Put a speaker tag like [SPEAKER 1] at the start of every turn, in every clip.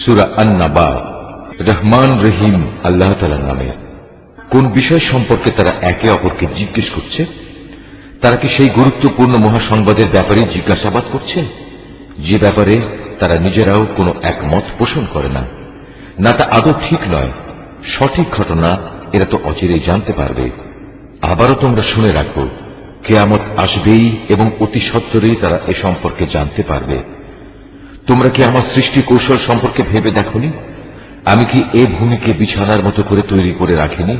[SPEAKER 1] সূরা আন-নাবা। রহমান রহিম আল্লাহ তাআলার নামে। কোন বিষয় সম্পর্কে তারা একে অপরকে জিজ্ঞেস করছে? তারা কি সেই গুরুত্বপূর্ণ মহাসংবাদের ব্যাপারে জিজ্ঞাসাবাদ করছে, যে ব্যাপারে তারা নিজেরাও কোনো একমত পোষণ করে না? না, তা আদৌ ঠিক নয়। সঠিক ঘটনা এরা তো অচিরেই জানতে পারবে। আবারও তোমরা শুনে রাখো, কিয়ামত আসবেই এবং অতি সত্বরেই তারা এ সম্পর্কে জানতে পারবে। তোমরা কি আমার সৃষ্টি কৌশল সম্পর্কে ভেবে দেখনি? আমি কি এ ভূমিকে বিছানার মতো করে তৈরি করে রাখিনি?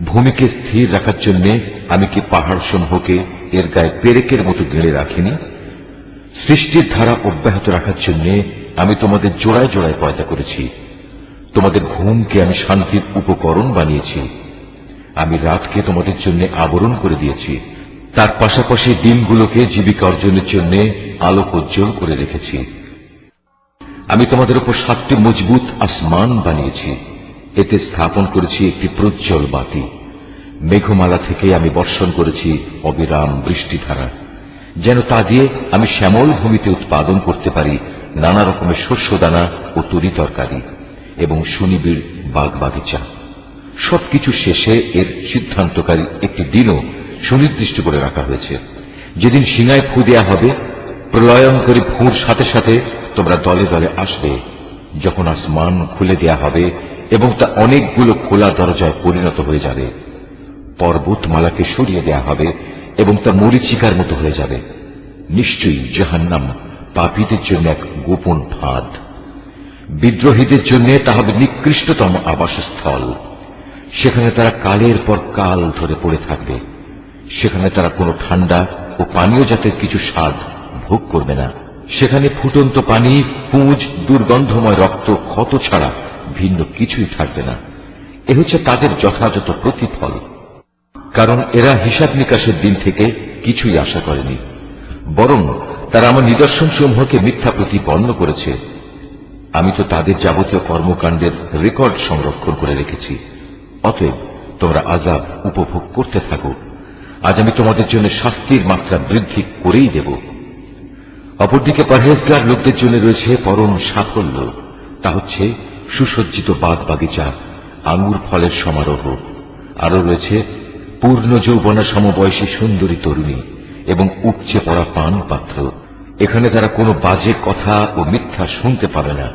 [SPEAKER 1] ভূমিকে স্থির রাখার জন্য আমি কি পাহাড় সমূহকে এর গায়ে পেরেকের মতো গেড়ে রাখিনি? সৃষ্টির ধারা অব্যাহত রাখার জন্য আমি তোমাদের জোড়ায় জোড়ায় পয়দা করেছি। তোমাদের ঘুমকে আমি শান্তির উপকরণ বানিয়েছি। আমি রাতকে তোমাদের জন্য আবরণ করে দিয়েছি। তার পাশাপাশি দিনগুলোকে জীবিকা অর্জনের জন্য আলোকোজ্জ্বল করে রেখেছি। আমি তোমাদের উপর 7টি মজবুত আসমান বানিয়েছি। এতে স্থাপন করেছি একটি প্রজ্জ্বল বাতি। মেঘমালা থেকে আমি বর্ষণ করেছি অবিরাম বৃষ্টিধারা, যেন তা দিয়ে আমি শ্যামল ভূমিতে উৎপাদন করতে পারি নানা রকমের শস্যদানা ও তরি তরকারি এবং সুনিবিড় বাগবাগিচা। সবকিছু শেষে এর সিদ্ধান্তকারী একটি দিনও সুনির্দিষ্ট করে রাখা হয়েছে, যেদিন সিংহায় ফু দেয়া হবে। প্রলয়ঙ্করী ফুঁর সাথে সাথে তোমরা দলে দলে আসবে, যখন আসমান খুলে দেয়া হবে এবং তা অনেকগুলো খোলা দরজায় পরিণত হয়ে যাবে। পর্বতমালাকে সরিয়ে দেয়া হবে এবং তা মরীচিকার মতো হয়ে যাবে। নিশ্চয়ই জাহান্নাম পাপীদের জন্য এক গোপন ফাঁদ। বিদ্রোহীদের জন্য তা হবে নিকৃষ্টতম আবাসস্থল। সেখানে তারা কালের পর কাল ধরে পড়ে থাকবে। সেখানে তারা কোনো ঠান্ডা ও পানীয় জাতের কিছু স্বাদ ভোগ করবে না। সেখানে ফুটন্ত পানি, পুঁজ, দুর্গন্ধময় রক্ত, ক্ষত ছাড়া ভিন্ন কিছুই থাকবে না। এ হচ্ছে তাদের যথাযথ প্রতিফল, কারণ এরা হিসাব নিকাশের দিন থেকে কিছুই আশা করেনি, বরং তারা আমার নিদর্শন সমূহকে মিথ্যা প্রতিপন্ন করেছে। আমি তো তাদের যাবতীয় কর্মকাণ্ডের রেকর্ড সংরক্ষণ করে রেখেছি। অতএব তোমরা আযাব উপভোগ করতে থাকো। আজ আমি তোমাদের জন্য শাস্তির মাত্রা বৃদ্ধি করেই দেব। অপরদিকে পরহেজগার লোকদের জন্য রয়েছে পরম সাফল্য। তা হচ্ছে সুসজ্জিত বাগ বাগিচা, আঙ্গুর ফলের সমারোহ। আরো রয়েছে পূর্ণ যৌবনা সমবয়সী সুন্দরী তরুণী এবং উপচে পড়া পান পাত্র। এখানে তারা কোনো বাজে কথা ও মিথ্যা শুনতে পাবে না।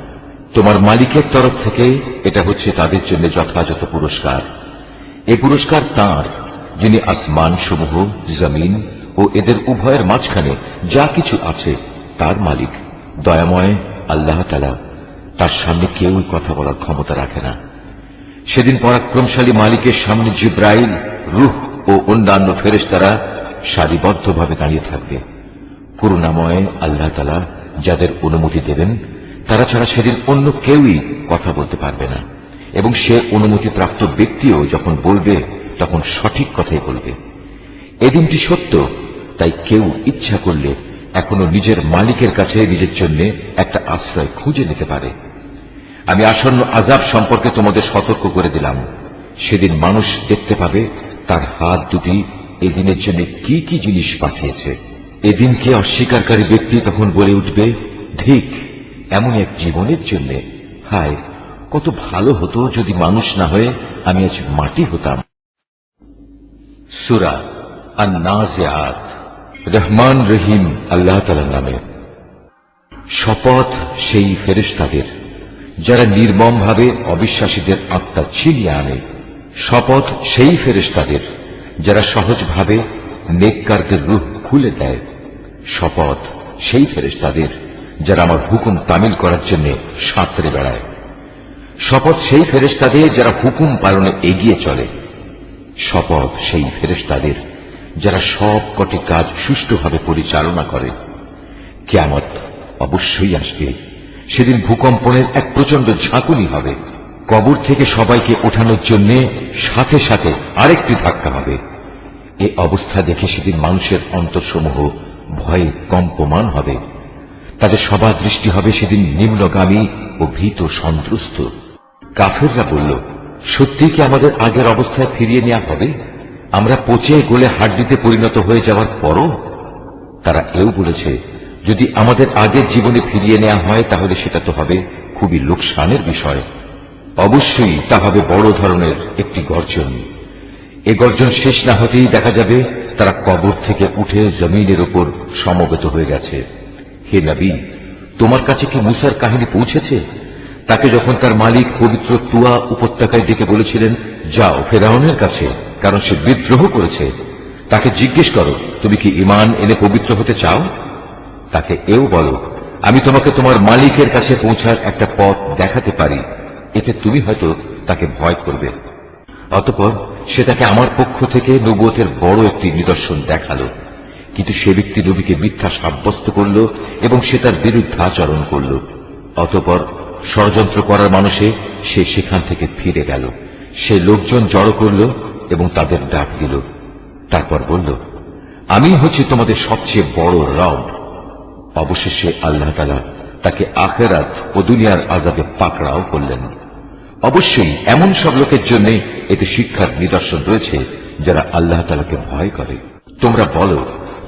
[SPEAKER 1] তোমার মালিকের তরফ থেকে এটা হচ্ছে তাদের জন্য যথাযথ পুরস্কার। এ পুরস্কার তাঁর, যিনি আসমান সমূহ, জমিন ও এদের উভয়ের মাঝখানে যা কিছু আছে তার মালিক, দয়াময় আল্লাহ তাআলা। তার সামনে কেউই কথা বলার ক্ষমতা রাখে না। সেদিন পরাক্রমশালী মালিকের সামনে জিব্রাইল, রূহ ও অন্যান্য ফেরেশতারা সারিবদ্ধভাবে দাঁড়িয়ে থাকবে। করুণাময় আল্লাহ তাআলা যাদের অনুমতি দেবেন তারা ছাড়া সেদিন অন্য কেউই কথা বলতে পারবে না, এবং সে অনুমতিপ্রাপ্ত ব্যক্তিও যখন বলবে তখন সঠিক কথাই বলবে। এদিনটি সত্য, তাই কেউ ইচ্ছা করলে এখনো নিজের মালিকের কাছে নিজের জন্য একটা আশ্রয় খুঁজে নিতে পারে। আমি আসন্ন আযাব সম্পর্কে তোমাদের সতর্ক করে দিলাম। সেদিন মানুষ দেখতে পাবে তার হাত দুটি এদিনের জন্য কি কি জিনিস পাঠিয়েছে। এদিনকে অস্বীকারী ব্যক্তি তখন বলে উঠবে, ধিক এমন এক জীবনের জন্য। হায়, কত ভালো হতো যদি মানুষ না হয়ে আমি আজ মাটি হতাম। সূরা আন-নাজিআত। রহমান রহিম আল্লাহ তাআলার নামে। শপথ সেই ফেরেশতাদের যারা নির্মমভাবে অবিশ্বাসীদের আত্মা ছিনিয়ে আনে। শপথ সেই ফেরেশতাদের যারা সহজভাবে নেককারদের রূহ খুলে দেয়। শপথ সেই ফেরেশতাদের যারা আমার হুকুম তামিল করার জন্য সাঁতরে বেড়ায়। শপথ সেই ফেরেশতাদের যারা হুকুম পালনে এগিয়ে চলে। শপথ সেই ফেরেশতাদের যারা সব কটি কাজ সুষ্ঠুভাবে পরিচালনা করে। কিয়ামত অবশ্যই আসবে। সেদিন ভূকম্পনের এক প্রচন্ড ঝাঁকুনি হবে। কবর থেকে সবাইকে ওঠানোর জন্য সাথে সাথে আরেকটি ধাক্কা হবে। এ অবস্থা দেখে সেদিন মানুষের অন্তরসমূহ ভয়ে কম্পমান হবে। তাদের সবার দৃষ্টি হবে সেদিন নিম্নগামী ও ভীত সন্ত্রস্ত। কাফেররা বলল, সত্যি কি আমাদের আগের অবস্থায় ফিরিয়ে নেওয়া হবে, আমরা পচে গলে হাড্ডিতে পরিণত হয়ে যাওয়ার পরও? তারা এও বলেছে, যদি আমাদের আগের জীবনে ফিরিয়ে নেওয়া হয় তাহলে সেটা তো হবে খুবই লোকসানের বিষয়। অবশ্যই তা হবে বড় ধরনের একটি গর্জন। এ গর্জন শেষ না হতেই দেখা যাবে তারা কবর থেকে উঠে জমিনের উপর সমবেত হয়ে গেছে। হে নবী, তোমার কাছে কি মুসার কাহিনী পৌঁছেছে? তাকে যখন তার মালিক পবিত্র তুয়া উপত্যকায় ডেকে বলেছিলেন, যাও ফেরাউনের কাছে, কারণ সে বিদ্রোহ করেছে, তাকে জিজ্ঞেস করো তুমি কি ঈমান এনে পবিত্র হতে চাও? তাকে এও বলো, আমি তোমাকে তোমার মালিকের কাছে পৌঁছার একটা পথ দেখাতে পারি, এতে তুমি হয়তো তাকে ভয় করবে। অতঃপর সে তাকে আমার পক্ষ থেকে নবুয়তের বড় একটি নিদর্শন দেখালো, কিন্তু সে ব্যক্তি নবীকে মিথ্যা সাব্যস্ত করল এবং সে তার বিরুদ্ধাচরণ করল। অতঃপর ষড়যন্ত্র করার মানুষে সে সেখান থেকে ফিরে গেল। সে লোকজন জড়ো করল এবং তাদের ডাক দিল। তারপর বলল, আমি হচ্ছি তোমাদের সবচেয়ে বড় রব। অবশেষে আল্লাহ তাআলা তাকে আখিরাত ও দুনিয়ার আযাবে পাকড়াও করলেন। অবশ্যই এমন সব লোকের জন্য এতে শিক্ষার নিদর্শন রয়েছে যারা আল্লাহ তাআলাকে ভয় করে। তোমরা বলো,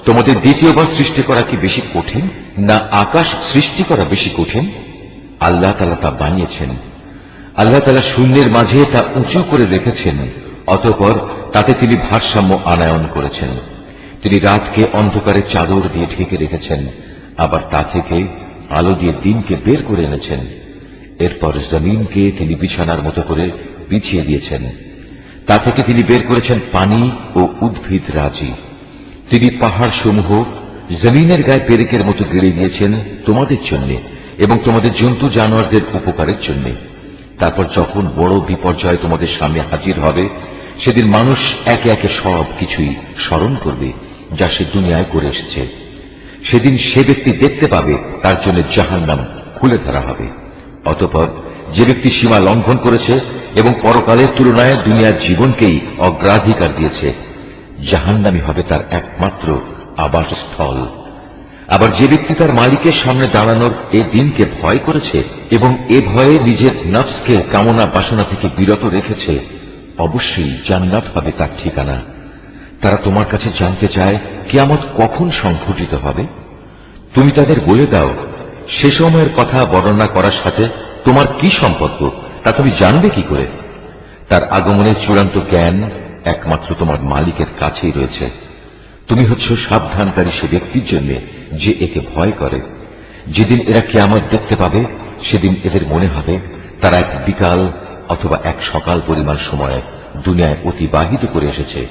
[SPEAKER 1] তোমাদের দ্বিতীয়বার সৃষ্টি করা কি বেশি কঠিন, না আকাশ সৃষ্টি করা বেশি কঠিন? আল্লাহ তাআলা তা বানিয়েছেন। আল্লাহ তাআলা শূন্যের মাঝে তা উঁচু করে রেখেছেন, অতঃপর তাতে তিনি ভারসাম্য আনায়ন করেছেন। তিনি রাতকে অন্ধকারে চাদর দিয়ে ঢেকে রেখেছেন, আবার তা থেকে আলো দিয়ে দিনকে বের করে এনেছেন। এরপর জমিনকে তিনি বিছানার মতো করে বিছিয়ে দিয়েছেন। তা থেকে তিনি বের করেছেন পানি ও উদ্ভিদ রাজি। তিনি পাহাড় সমূহ জমিনের গায়ে পেরেকের মতো গেড়ে দিয়েছেন তোমাদের জন্য এবং তোমাদের জন্তু জানোয়ারদের উপকারের জন্য। তারপর যখন বড় বিপর্যয় তোমাদের সামনে হাজির হবে, সেদিন মানুষ একে একে সব কিছুই স্মরণ করবে যা সে দুনিয়ায় করে এসেছে। সেদিন সে ব্যক্তি দেখতে পাবে তার জন্য জাহান্নাম খুলে ধরা হবে। অতঃপর যে ব্যক্তি সীমা লঙ্ঘন করেছে এবং পরকালের তুলনায় দুনিয়ার জীবনকেই অগ্রাধিকার দিয়েছে, জাহান্নামই হবে তার একমাত্র আবাসস্থল। আবার যে ব্যক্তি তার মালিকের সামনে দাঁড়ানোর এই দিনকে ভয় করেছে এবং এ ভয়ে নিজের নফসকে কামনা বাসনা থেকে বিরত রেখেছে, অবশ্যই জান্নাত হবে তার ঠিকানা। তারা তোমার কাছে জানতে চায় কিয়ামত কখন সংঘটিত হবে। তুমি তাদের বলে দাও, সে সময়ের কথা বর্ণনা করার সাথে তোমার কি সম্পর্ক, তা তুমি জানবে কি করে? তার আগমনের চূড়ান্ত জ্ঞান একমাত্র তোমার মালিকের কাছেই রয়েছে। তুমি হচ্ছ সাবধানকারী সে ব্যক্তির জন্য যে একে ভয় করে। যেদিন এরা কিয়ামত দেখতে পাবে, সেদিন এদের মনে হবে তারা এক বিকাল অথবা এক সকাল পরিমাণ সময় দুনিয়ায় অতিবাহিত করে এসেছে।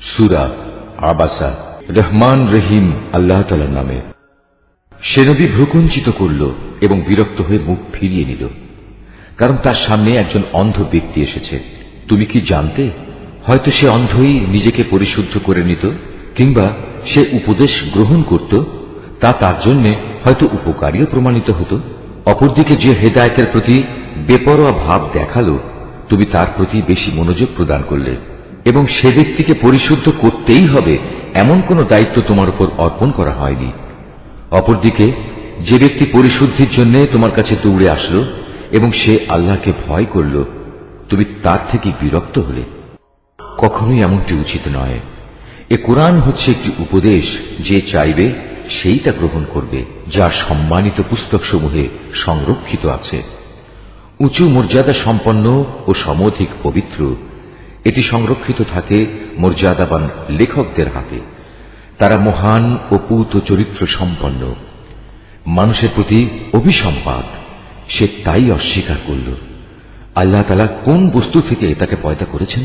[SPEAKER 1] সূরা আবাসা। রহমান রহিম আল্লাহ তাআলার নামে। সে নবী ভ্রুকুঞ্চিত করল এবং বিরক্ত হয়ে মুখ ফিরিয়ে নিল, কারণ তার সামনে একজন অন্ধ ব্যক্তি এসেছে। তুমি কি জানতে, হয়তো সে অন্ধই নিজেকে পরিশুদ্ধ করে নিত, কিংবা সে উপদেশ গ্রহণ করত, তা তার জন্য হয়তো উপকারীও প্রমাণিত হতো। অপরদিকে যে হেদায়েতের প্রতি বেপরোয়া ভাব দেখালো, তুমি তার প্রতি বেশি মনোযোগ প্রদান করলে এবং সে ব্যক্তিকে পরিশুদ্ধ করতেই হবে এমন কোন দায়িত্ব তোমার উপর অর্পণ করা হয়নি। অপরদিকে যে ব্যক্তি পরিশুদ্ধির জন্য তোমার কাছে দৌড়ে আসলো এবং সে আল্লাহকে ভয় করল, তুমি তার থেকে বিরক্ত হলে। কখনোই এমনটি উচিত নয়। এ কোরআন হচ্ছে একটি উপদেশ, যে চাইবে সেই তা গ্রহণ করবে, যা সম্মানিত পুস্তকসমূহে সংরক্ষিত আছে। উঁচু মর্যাদা সম্পন্ন ও সমধিক পবিত্র, এটি সংরক্ষিত থাকে মর্যাদাবান লেখকদের হাতে। তারা মহান ও পূত চরিত্র সম্পন্ন। মানুষের প্রতি অভিসম্পাদ, সে তাই অস্বীকার করল। আল্লাহ তাআলা কোন বস্তু থেকে তাকে পয়দা করেছেন?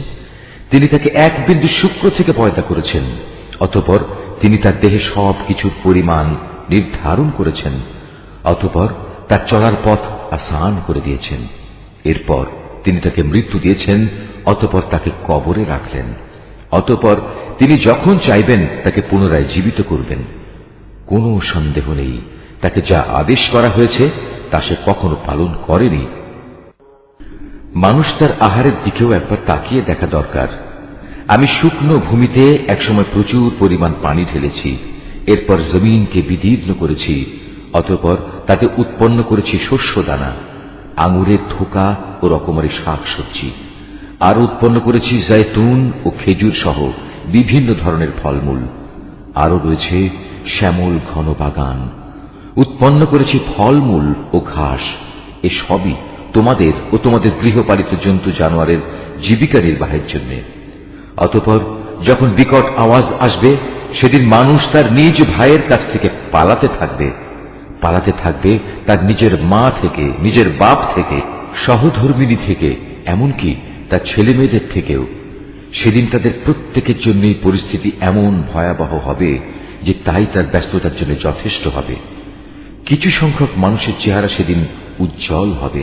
[SPEAKER 1] তিনি তাকে এক বিন্দু শুক্র থেকে পয়দা করেছেন। অতঃপর তিনি তার দেহে সব কিছুর পরিমাণ নির্ধারণ করেছেন। অতঃপর তার চলার পথ আসান করে দিয়েছেন। এরপর তিনি তাকে মৃত্যু দিয়েছেন, অতঃপর তাকে কবরে রাখলেন। অতঃপর তিনি যখন চাইবেন তাকে পুনরায় জীবিত করবেন। কোনো সন্দেহ নেই, তাকে যা আদেশ করা হয়েছে তা সে কখনো পালন করেনি। মানুষ তার আহারের দিকেও একবার তাকিয়ে দেখা দরকার। আমি শুকনো ভূমিতে একসময় প্রচুর পরিমাণ পানি ঢেলেছি, এরপর জমিনকে বিদীর্ণ করেছি, অতঃপর তাতে উৎপন্ন করেছি শস্য দানা, আঙুরের থোকা ও রকমারি শাকসবজি। আর উৎপন্ন করেছি জৈতুন ও খেজুর সহ বিভিন্ন ধরনের ফলমূল। আরো রয়েছে শ্যামল ঘন বাগান। উৎপন্ন করেছি ফলমূল ও ঘাস, এ সবই তোমাদের ও তোমাদের গৃহপালিত জন্তু জানোয়ারের জীবিকা নির্বাহের জন্য। অতঃপর যখন বিকট আওয়াজ আসবে, সেদিন মানুষ তার নিজ ভাইয়ের কাছ থেকে পালাতে থাকবে তার নিজের মা থেকে, নিজের বাপ থেকে, সহধর্মিণী থেকে, এমনকি তার ছেলে মেয়েদের থেকেও। সেদিন তাদের প্রত্যেকের জন্যই পরিস্থিতি এমন ভয়াবহ হবে যে তাই তার ব্যস্ততার জন্য যথেষ্ট হবে। কিছু সংখ্যক মানুষের চেহারা সেদিন উজ্জ্বল হবে,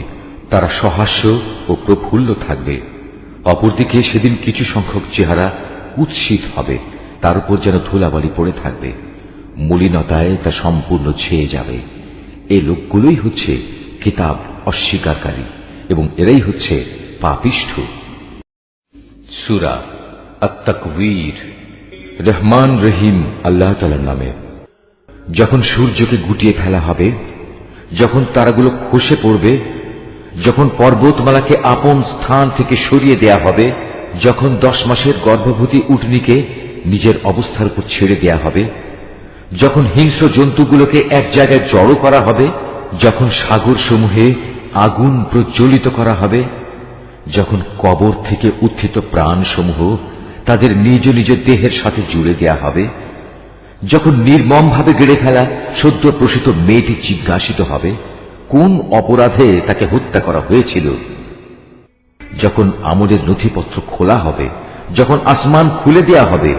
[SPEAKER 1] তারা সহাস্য ও প্রফুল্ল থাকবে। অপরদিকে সেদিন কিছু সংখ্যক চেহারা কুৎসিত হবে, তার উপর যেন ধুলাবালি পড়ে থাকবে, মলিনতায় তা সম্পূর্ণ ছেয়ে যাবে। এই লোকগুলোই হচ্ছে কিতাব অস্বীকারী এবং এরাই হচ্ছে পাপিষ্ঠ। সূরা আত-তাকবীর। রহমান রহিম আল্লাহ তাআলার নামে। যখন সূর্যকে গুটিয়ে ফেলা হবে, যখন তারাগুলো খসে পড়বে, যখন পর্বতমালাকে আপন স্থান থেকে সরিয়ে দেয়া হবে, যখন 10 মাসের গর্ভবতী উটনীকে নিজের অবস্থার উপর ছেড়ে দেয়া হবে, যখন হিংস্র জন্তুগুলোকে এক জায়গায় জড়ো করা হবে, যখন সাগর সমূহে আগুন প্রজ্বলিত করা হবে, যখন কবর থেকে উত্থিত প্রাণসমূহ তাদের নিজ নিজ দেহের সাথে জুড়ে দেয়া হবে, যখন নির্মমভাবে গেড়ে ফেলা সদ্য প্রসূত মেয়েটি জিজ্ঞাসিত হবে কোন অপরাধে তাকে হত্যা করা হয়েছিল, যখন আমলের নথিপত্র খোলা হবে, যখন আসমান খুলে দেয়া হবে,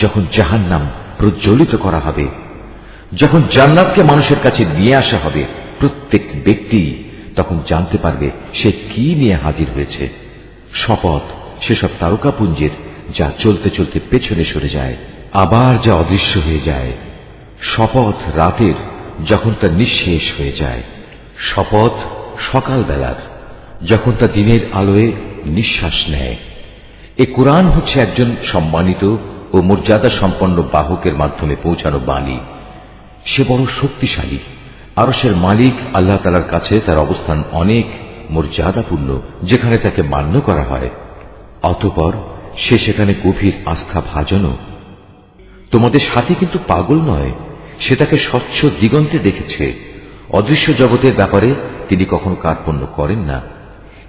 [SPEAKER 1] যখন জাহান্নাম প্রজ্বলিত করা হবে, যখন জান্নাতকে মানুষের কাছে নিয়ে আসা হবে, প্রত্যেক ব্যক্তি তখন জানতে পারবে সে কি নিয়ে হাজির হয়েছে। শপথ সেসব তারকাপুঞ্জের যা চলতে চলতে পেছনে সরে যায়, আবার যা অদৃশ্য হয়ে যায়। শপথ রাতের যখন তা নিঃশেষ হয়ে যায়। শপথ সকালবেলার যখন তা দিনের আলোয় নিঃশ্বাস নেয়। এ কোরআন হচ্ছে একজন সম্মানিত ও মর্যাদা সম্পন্ন বাহকের মাধ্যমে পৌঁছানো বাণী। সে বড় শক্তিশালী। আরশের মালিক আল্লাহ তাআলার কাছে তার অবস্থান অনেক মর্যাদাপূর্ণ, যেখানে তাকে মান্য করা হয়। অতঃপর সে সেখানে গভীর আস্থা ভাজনও। তোমাদের সাথে কিন্তু পাগল নয়, সে তাকে স্বচ্ছ দিগন্তে দেখেছে। অদৃশ্য জগতের ব্যাপারে তিনি কখনো কার্পণ্য করেন না।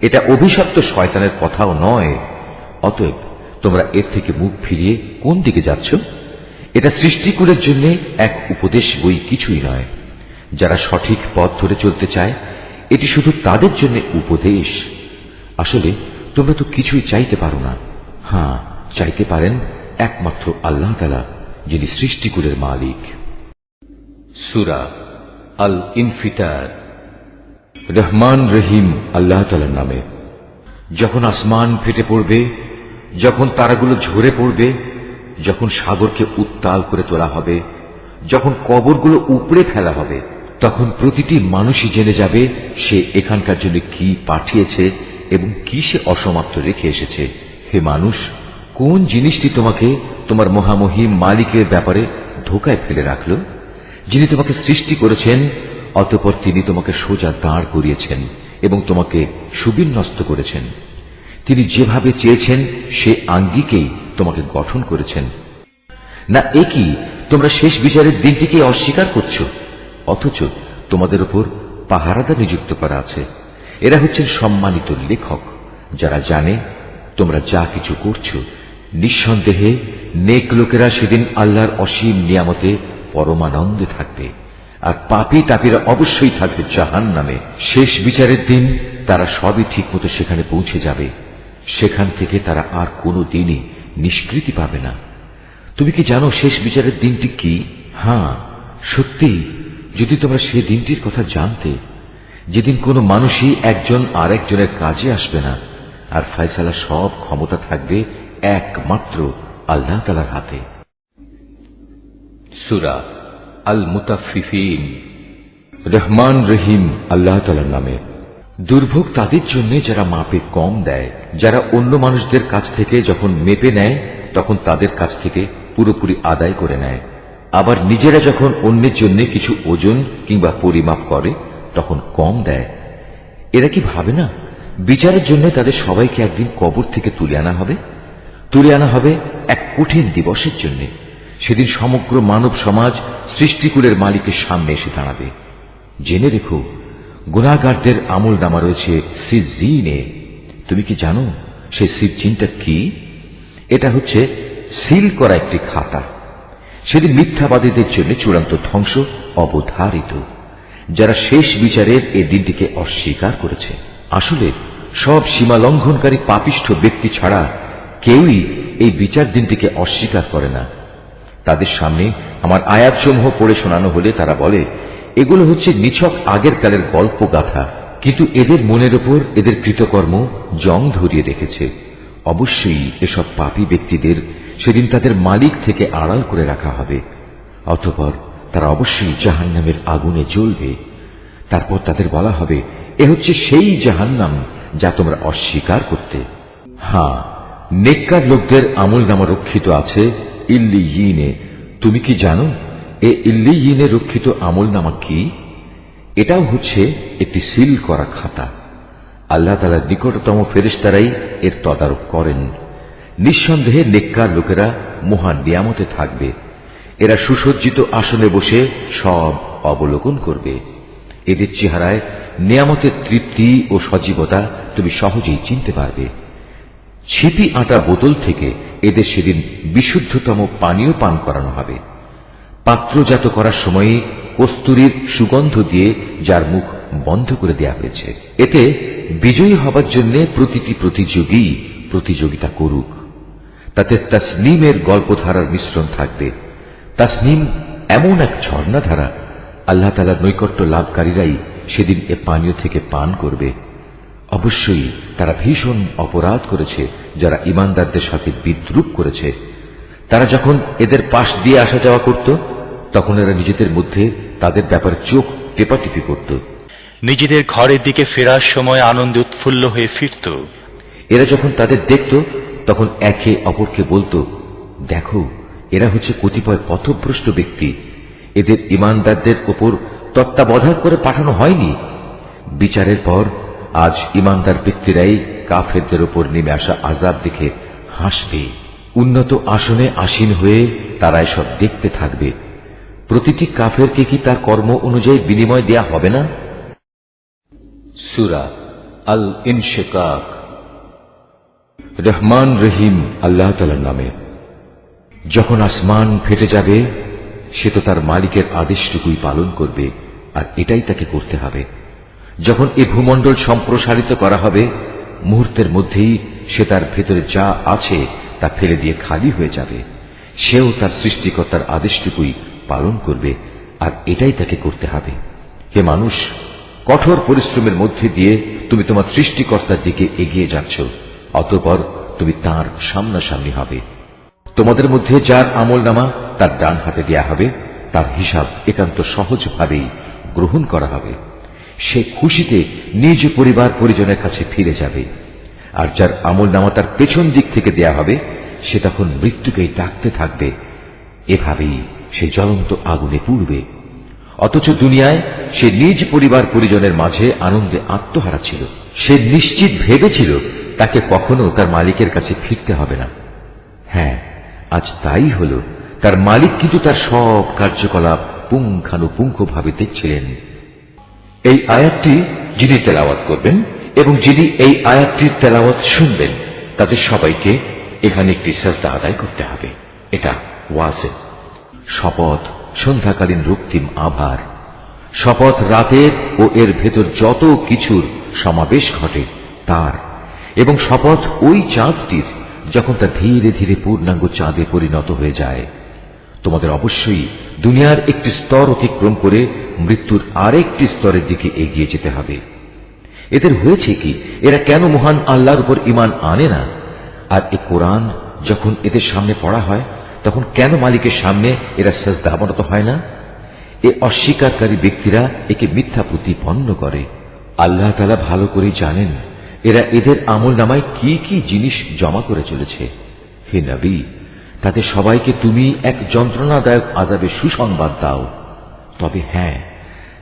[SPEAKER 1] এটা অভিশপ্ত শয়তানের কথাও নয়। অতএব তোমরা এর থেকে মুখ ফিরিয়ে কোন দিকে যাচ্ছ? এটা সৃষ্টিকুলের জন্য এক উপদেশ বই, কিছুই নয়। যারা সঠিক পথ ধরে চলতে চায়, এটি শুধু তাদের জন্য উপদেশ। আসলে তোমরা তো কিছুই চাইতে পারো না। হ্যাঁ, চাইতে পারেন একমাত্র আল্লাহ তাআলা, যিনি সৃষ্টিকুলের মালিক। সূরা আল ইনফিতার। রহমান রহিম আল্লাহ তাআলার নামে। যখন আসমান ফেটে পড়বে, যখন তারাগুলো ঝরে পড়বে, যখন সাগরকে উত্তাল করে তোলা হবে, যখন কবরগুলো উপড়ে ফেলা হবে, তখন প্রতিটি মানুষই জেনে যাবে সে এখানকার জন্য কি পাঠিয়েছে এবং কি সে অসমাপ্ত রেখে এসেছে। হে মানুষ, কোন জিনিসটি তোমাকে তোমার মহামহিম মালিকের ব্যাপারে ধোকায় ফেলে রাখল, যিনি তোমাকে সৃষ্টি করেছেন, অতঃপর তিনি তোমাকে সোজা দাঁড় করিয়েছেন এবং তোমাকে সুবিন্যস্ত করেছেন। তিনি যেভাবে চেয়েছেন সে আঙ্গিকেই তোমাকে গঠন করেছেন। না একই তোমরা শেষ বিচারের দিনটিকে অস্বীকার করছো, অথচ তোমাদের উপর পাহারাদার নিযুক্ত করা আছে। এরা হচ্ছেন সম্মানিত লেখক, যারা জানে তোমরা যা কিছু করছো। নিঃসন্দেহে নেক লোকেরা সেদিন আল্লাহর অসীম নিয়ামতে পরমানন্দে থাকবে, আর পাপী তাপীরা অবশ্যই থাকবে জাহান্নামে। শেষ বিচারের দিন তারা সবই ঠিকমতো সেখানে পৌঁছে যাবে। সেখান থেকে তারা আর কোনো দিনই নিষ্কৃতি পাবে না। তুমি কি জানো শেষ বিচারের দিনটি কি? হ্যাঁ, সত্যি, যদি তোমরা সেই দিনটির কথা জানতে, যেদিন কোনো মানুষই একজন আর একজনের কাজে আসবে না, আর ফয়সালা সব ক্ষমতা থাকবে একমাত্র আল্লাহ তাআলার হাতে। সূরা আল মুতাফফিফিন। রহমান রহিম আল্লাহ তাআলার নামে। দুর্ভোগ তাদের জন্য যারা মাপে কম দেয়, যারা অন্য মানুষদের কাছ থেকে যখন মেপে নেয় তখন তাদের কাছ থেকে পুরোপুরি আদায় করে নেয়, আবার নিজেরা যখন অন্যের জন্য কিছু ওজন কিংবা পরিমাপ করে তখন কম দেয়। এরা কি ভাবে না বিচারের জন্য তাদের সবাইকে একদিন কবর থেকে তুলে আনা হবে এক কঠিন দিবসের জন্য। সেদিন সমগ্র মানব সমাজ সৃষ্টিকুলের মালিকের সামনে এসে দাঁড়াবে। জেনে রেখো, গুনাহগারদের আমল নামা রয়েছে সিজ্জিনে। তুমি কি জানো সেই সিজ্জিনটা কি? এটা হচ্ছে সিল করা একটি খাতা। সেদিন মিথ্যাবাদীদের জন্য চূড়ান্ত ধ্বংস অবধারিত, যারা শেষ বিচারের এই দিনটিকে অস্বীকার করেছে। আসলে সব সীমা লঙ্ঘনকারী পাপিষ্ঠ ব্যক্তি ছাড়া কেউই এই বিচার দিনটিকে অস্বীকার করে না। তাদের সামনে আমার আয়াতসমূহ পড়ে শোনানো হলে তারা বলে, এগুলো হচ্ছে নিছক আগের কালের গল্প গাথা। কিন্তু এদের মনের ওপর এদের কৃতকর্ম জং ধরিয়ে রেখেছে। অবশ্যই এসব পাপী ব্যক্তিদের সেদিন তাদের মালিক থেকে আড়াল করে রাখা হবে। অতঃপর তারা অবশ্যই জাহান্নামের আগুনে জ্বলবে। তারপর তাদের বলা হবে, এ হচ্ছে সেই জাহান্নাম যা তোমরা অস্বীকার করতে। হ্যাঁ, নেককার লোকদের আমল নামা রক্ষিত আছে ইল্লিয়িনে। তুমি কি জানো এ ইল্লিয়িনে রক্ষিত আমল নামা কি? এটাও হচ্ছে একটি সিল করা খাতা। আল্লাহ তাআলার নিকটতম ফেরেশতারাই এর তদারক করেন। নিঃসন্দেহে নেককার লোকেরা মহান নিয়ামতে থাকবে। এরা সুসজ্জিত আসনে বসে সব অবলোকন করবে। এদের চেহারায় নিয়ামতের তৃপ্তি ও সজীবতা তুমি সহজেই চিনতে পারবে। ছিপি আটা বোতল থেকে এদের সেদিন বিশুদ্ধতম পানীয় পান করানো হবে। পাত্রজাত করার সময় কস্তুরীর সুগন্ধ দিয়ে যার মুখ বন্ধ করে দেয়া হয়েছে। এতে বিজয়ী হবার জন্য প্রতিটি প্রতিযোগী প্রতিযোগিতা করুক। তাতে তাসনিমের গল্পধারার মিশ্রণ থাকবে। তাসনিম এমন এক ঝর্ণাধারা, আল্লাহ তাআলার নৈকট্য লাভকারীরাই সেদিন এ পানীয় থেকে পান করবে। অবশ্যই তারা ভীষণ অপরাধ করেছে যারা ঈমানদারদের সাথে বিদ্রূপ করেছে। তারা যখন এদের পাশ দিয়ে আসা যাওয়া করত, তখন এরা নিজেদের মধ্যে তাদের ব্যাপারে চোখ টেপাটিপি করত।
[SPEAKER 2] নিজেদের ঘরের দিকে ফেরার সময় আনন্দে উৎফুল্ল হয়ে ফিরত।
[SPEAKER 1] এরা যখন তাদের দেখত, তখন একে অপরকে বলতো, দেখো, এরা হচ্ছে কতিপয় পথভ্রষ্ট ব্যক্তি। এদের ঈমানদারদের উপর তত্ত্বাবধান করে পাঠানো হয়নি। বিচারের পর আজ ঈমানদার ব্যক্তিরাই কাফেরদের উপর নেমে আসা আযাব দেখে হাসবে। উন্নত আসনে আসীন হয়ে তারা এসব দেখতে থাকবে। প্রতিটি কাফেরকে কি তার কর্ম অনুযায়ী বিনিময় দেয়া হবে না? সূরা আল ইনশিকাক। রহমান রহিম আল্লাহ তাআলার নামে। যখন আসমান ফেটে যাবে, সে তো তার মালিকের আদেশটুকুই পালন করবে, আর এটাই তাকে করতে হবে। যখন এ ভূমণ্ডল সম্প্রসারিত করা হবে, মুহূর্তের মধ্যেই সে তার ভেতরে যা আছে তা ফেলে দিয়ে খালি হয়ে যাবে। সেও তার সৃষ্টিকর্তার আদেশটুকুই পালন করবে, আর এটাই তাকে করতে হবে। হে মানুষ, কঠোর পরিশ্রমের মধ্যে দিয়ে তুমি তোমার সৃষ্টিকর্তার দিকে এগিয়ে যাচ্ছ। অতঃপর তুমি তাঁর সামনাসামনি হবে। তোমাদের মধ্যে যার আমলনামা তার ডান হাতে দেয়া হবে, তার হিসাব একান্ত সহজভাবেই গ্রহণ করা হবে। সে খুশিতে নিজ পরিবার পরিজনের কাছে ফিরে যাবে। আর যার আমলনামা তার পেছন দিক থেকে দেয়া হবে, সে তখন মৃত্যুকেই ডাকতে থাকবে। এভাবেই সে জ্বলন্ত আগুনে পুড়বে। অথচ দুনিয়ায় সে নিজ পরিবার পরিজনের মাঝে আনন্দে আত্মহারা ছিল। সে নিশ্চিত ভেবেছিল তাকে কখনো তার মালিকের কাছে ফিরতে হবে না। হ্যাঁ, আজ তাই হল। তার মালিক কিন্তু তার সব কার্যকলাপ পুঙ্খানুপুঙ্খভাবে দেখছিলেন। এই আয়াতটি যিনি তেলাওয়াত করবেন এবং যিনি এই আয়াতটির তেলাওয়াত শুনবেন, তাদের সবাইকে এখানে একটি সাজদা আদায় করতে হবে। এটা ওয়াজিব। শপথ সন্ধ্যাকালীন রক্তিম আভার, শপথ রাতের ও এর ভেতর যত কিছুর সমাবেশ ঘটে তার, এবং শপথ ওই চাঁদটির যখন তা ধীরে ধীরে পূর্ণাঙ্গ চাঁদে পরিণত হয়ে যায়। তোমাদের অবশ্যই দুনিয়ার একটি স্তর অতিক্রম করে মৃত্যুর আরেকটি স্তরের দিকে এগিয়ে যেতে হবে। এদের হয়েছে কি? এরা কেন মহান আল্লাহর উপর ঈমান আনে না? আর এ কোরআন যখন এদের সামনে পড়া হয়, তখন কেন মালিকের সামনে এরা সাজদা অবনত হয় না? এ অস্বীকারী ব্যক্তিরা একে মিথ্যা প্রতিপন্ন করে। আল্লাহ তাআলা ভালো করে জানেন এরা এদের আমলনামায় কি কি জিনিস জমা করে চলেছে। হে নবী, তাদের সবাইকে তুমি এক যন্ত্রণাদায়ক আযাবের সুসংবাদ দাও। তবে হ্যাঁ,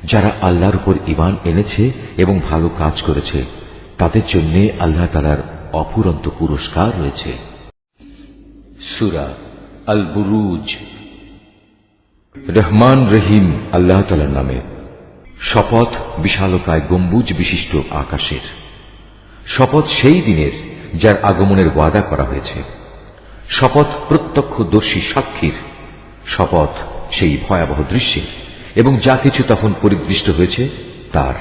[SPEAKER 1] যারা আল্লাহর উপর ঈমান এনেছে এবং ভালো কাজ করেছে, তাদের জন্য আল্লাহ তাআলার অফুরন্ত পুরস্কার রয়েছে। সূরা আল বুরুজ। রহমান রহিম আল্লাহ তাআলার নামে। শপথ বিশালকায় গম্বুজ বিশিষ্ট আকাশের। শপথ সেই দিনের যার আগমনের ওয়াদা করা হয়েছে। শপথ প্রত্যক্ষদর্শী সাক্ষীর। শপথ সেই ভয়াবহ দৃশ্যের এবং যা কিছু তখন পরিদৃষ্ট হয়েছে তার।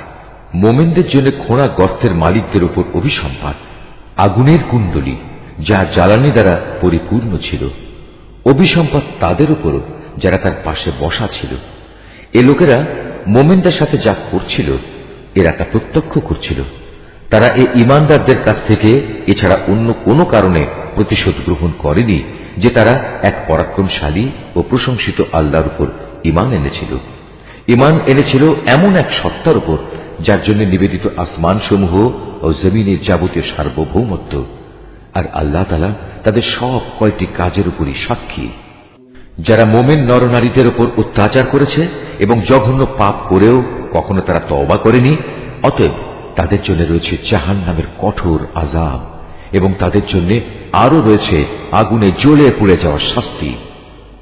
[SPEAKER 1] মোমেনদের জন্য খোঁড়া গর্তের মালিকদের উপর অভিসম্পাত। আগুনের কুণ্ডলী যা জ্বালানি দ্বারা পরিপূর্ণ ছিল। অভিসম্পাত তাদের উপর যারা তার পাশে বসা ছিল। এ লোকেরা মোমেনদের সাথে যা করছিল এরা তা প্রত্যক্ষ করছিল। তারা এ ঈমানদারদের কাছ থেকে এছাড়া অন্য কোনো কারণে প্রতিশোধ গ্রহণ করেনি যে তারা এক পরাক্রমশালী ও প্রশংসিত আল্লাহর উপর ঈমান এনেছিল। ঈমান এনেছিল এমন এক সত্তার উপর যার জন্য নিবেদিত আসমানসমূহ ও জমিনের যাবতীয় সার্বভৌমত্ব। আর আল্লাহ তাআলা তাদের সব কয়টি কাজের উপরই সাক্ষী। যারা মোমেন নরনারীদের উপর অত্যাচার করেছে এবং জঘন্য পাপ করেও কখনো তারা তওবা করেনি, অতএব তাদের জন্য রয়েছে জাহান্নামের কঠোর আযাব এবং তাদের জন্য আরো রয়েছে আগুনে জ্বলে পুড়ে যাওয়ার শাস্তি।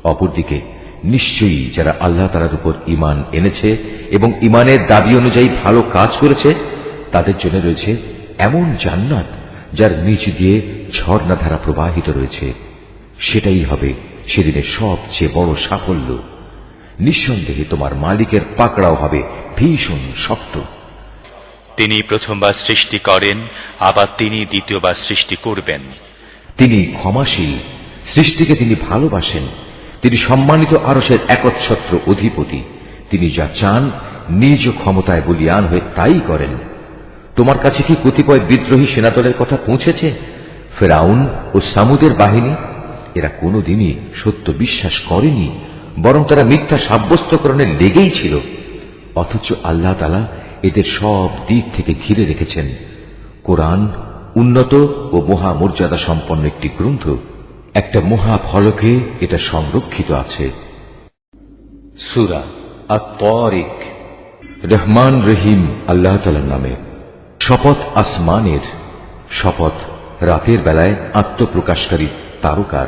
[SPEAKER 1] অপরদিকে নিশ্চয়ই যারা আল্লাহ তাআলার উপর ঈমান এনেছে এবং ঈমানের দাবি অনুযায়ী ভালো কাজ করেছে তাদের জন্য রয়েছে এমন জান্নাত যার নিচ দিয়ে ঝর্ণাধারা প্রবাহিত রয়েছে। সেটাই হবে সেদিনের সবচেয়ে বড় সাফল্য। নিঃসন্দেহে তোমার মালিকের পাকড়াও হবে ভীষণ শক্ত।
[SPEAKER 2] তিনি প্রথমবার সৃষ্টি করেন, আবার তিনি দ্বিতীয়বার সৃষ্টি করবেন।
[SPEAKER 1] তিনি ক্ষমাশীল, সৃষ্টিকে তিনি ভালোবাসেন। তিনি সম্মানিত আরশের একচ্ছত্র অধিপতি। তিনি যা চান নিজ ক্ষমতায় বলীয়ান হয়ে তাই করেন। তোমার কাছে কি কতিপয় বিদ্রোহী সেনাদলের কথা পৌঁছেছে? ফেরাউন ও সামুদের বাহিনী, এরা কোনোদিনই সত্য বিশ্বাস করেনি, বরং তারা মিথ্যা সাব্যস্তকরণে লেগেই ছিল। অথচ আল্লাহ তাআলা এদের সব দিক থেকে ঘিরে রেখেছেন। কোরআন উন্নত ও মহামর্যাদা সম্পন্ন একটি গ্রন্থ। একটা মহা ফলকে এটা সংরক্ষিত আছে। সূরা আত-তারিক। রহমান রহিম আল্লাহ তাআলার নামে। শপথ আসমানের। শপথ রাতের বেলায় আত্মপ্রকাশকারী তারকার।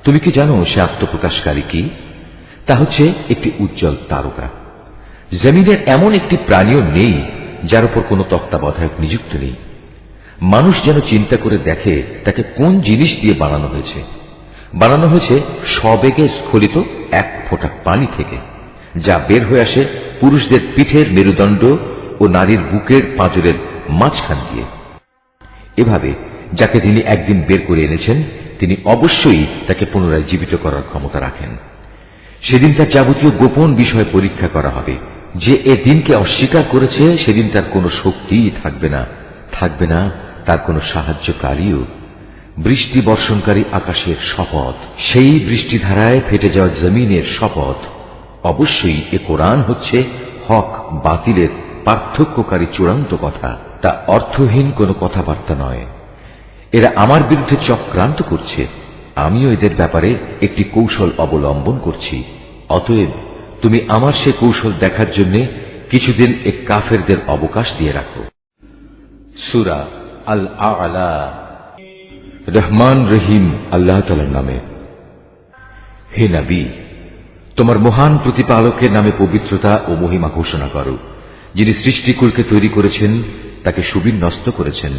[SPEAKER 1] তুমি কি জানো সে আত্মপ্রকাশকারী কি? তা হচ্ছে একটি উজ্জ্বল তারকা। জমিনের এমন একটি প্রাণীও নেই যার উপর কোনো তত্ত্বাবধায়ক নিযুক্ত নেই। মানুষ যেন চিন্তা করে দেখে তাকে কোন জিনিস দিয়ে বানানো হয়েছে। বানানো হয়েছে সবেগে স্খলিত এক ফোঁটা পানি থেকে, যা বের হয়ে আসে পুরুষদের পিঠের মেরুদণ্ড ও নারীর বুকের পাঁজরের মাঝখান দিয়ে। এভাবে যাকে তিনি একদিন বের করে এনেছেন তিনি অবশ্যই তাকে পুনরায় জীবিত করার ক্ষমতা রাখেন। সেদিন তার যাবতীয় গোপন বিষয় পরীক্ষা করা হবে। যে এ দিনকে অস্বীকার করেছে সেদিন তার কোনো শক্তিই থাকবে না, থাকবে না তার কোনো সাহায্যকারীও। বৃষ্টি বর্ষণকারী আকাশের শপথ, সেই বৃষ্টিধারায় ফেটে যাওয়া জমিনের শপথ। অবশ্যই এ কোরআন হচ্ছে হক বাতিলের পার্থক্যকারী চূড়ান্ত কথা। তা অর্থহীন কোনো কথাবার্তা নয়। এরা আমার বিরুদ্ধে চক্রান্ত করছে, আমিও এদের ব্যাপারে একটি কৌশল অবলম্বন করছি। অতএব তুমি আমার সে কৌশল দেখার জন্য কিছুদিন এ কাফেরদের অবকাশ দিয়ে রাখো। সূরা আল আ'লা। রহমান রহিম আল্লাহ তাআলার নামে। হে নবী, তোমার মহান প্রতিপালকের নামে পবিত্রতা ও মহিমা ঘোষণা করো। যিনি সৃষ্টিকুলকে তৈরি করেছেন তাকে সুবিন্যস্ত করেছেন।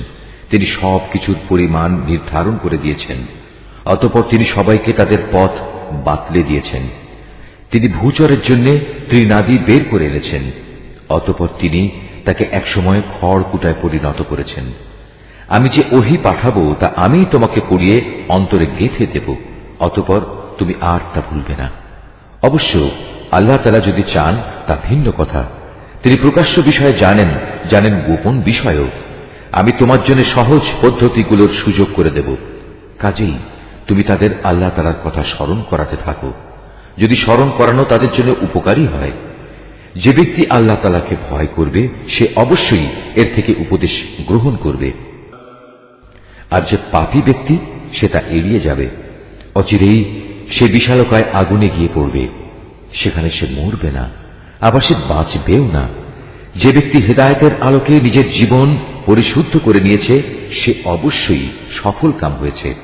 [SPEAKER 1] তিনি সব কিছুর পরিমাণ নির্ধারণ করে দিয়েছেন। অতঃপর তিনি সবাইকে তাদের পথ বাতলে দিয়েছেন। তিনি ভূচরের জন্য ত্রিনাদি বের করে এনেছেন। অতঃপর তিনি তাকে একসময় খড়কুটায় পরিণত করেছেন। আমি যে ওহী পাঠাবো তা আমি তোমাকে পড়িয়ে অন্তরে গেঁথে দেব, অতঃপর তুমি আর তা ভুলবে না। অবশ্য আল্লাহ তাআলা যদি চান তা ভিন্ন কথা। তিনি প্রকাশ্য বিষয়ে জানেন, জানেন গোপন বিষয়ও। আমি তোমার জন্য সহজ পদ্ধতিগুলোর সুযোগ করে দেব। কাজেই তুমি তাদের আল্লাহ তাআলার কথা স্মরণ করাতে থাকো, যদি স্মরণ করানো তাদের জন্য উপকারী হয়। যে ব্যক্তি আল্লাহ তাআলাকে ভয় করবে সে অবশ্যই এর থেকে উপদেশ গ্রহণ করবে, আর যে পাপী ব্যক্তি সে তা এড়িয়ে যাবে। অচিরেই সে বিশালকায় আগুনে গিয়ে পড়বে, সেখানে সে মরবে না, আবার সে বাঁচবেও না। যে ব্যক্তি হেদায়েতের আলোকে নিজের জীবন পরিশুদ্ধ করে নিয়েছে সে অবশ্যই সফল কাম হয়েছে।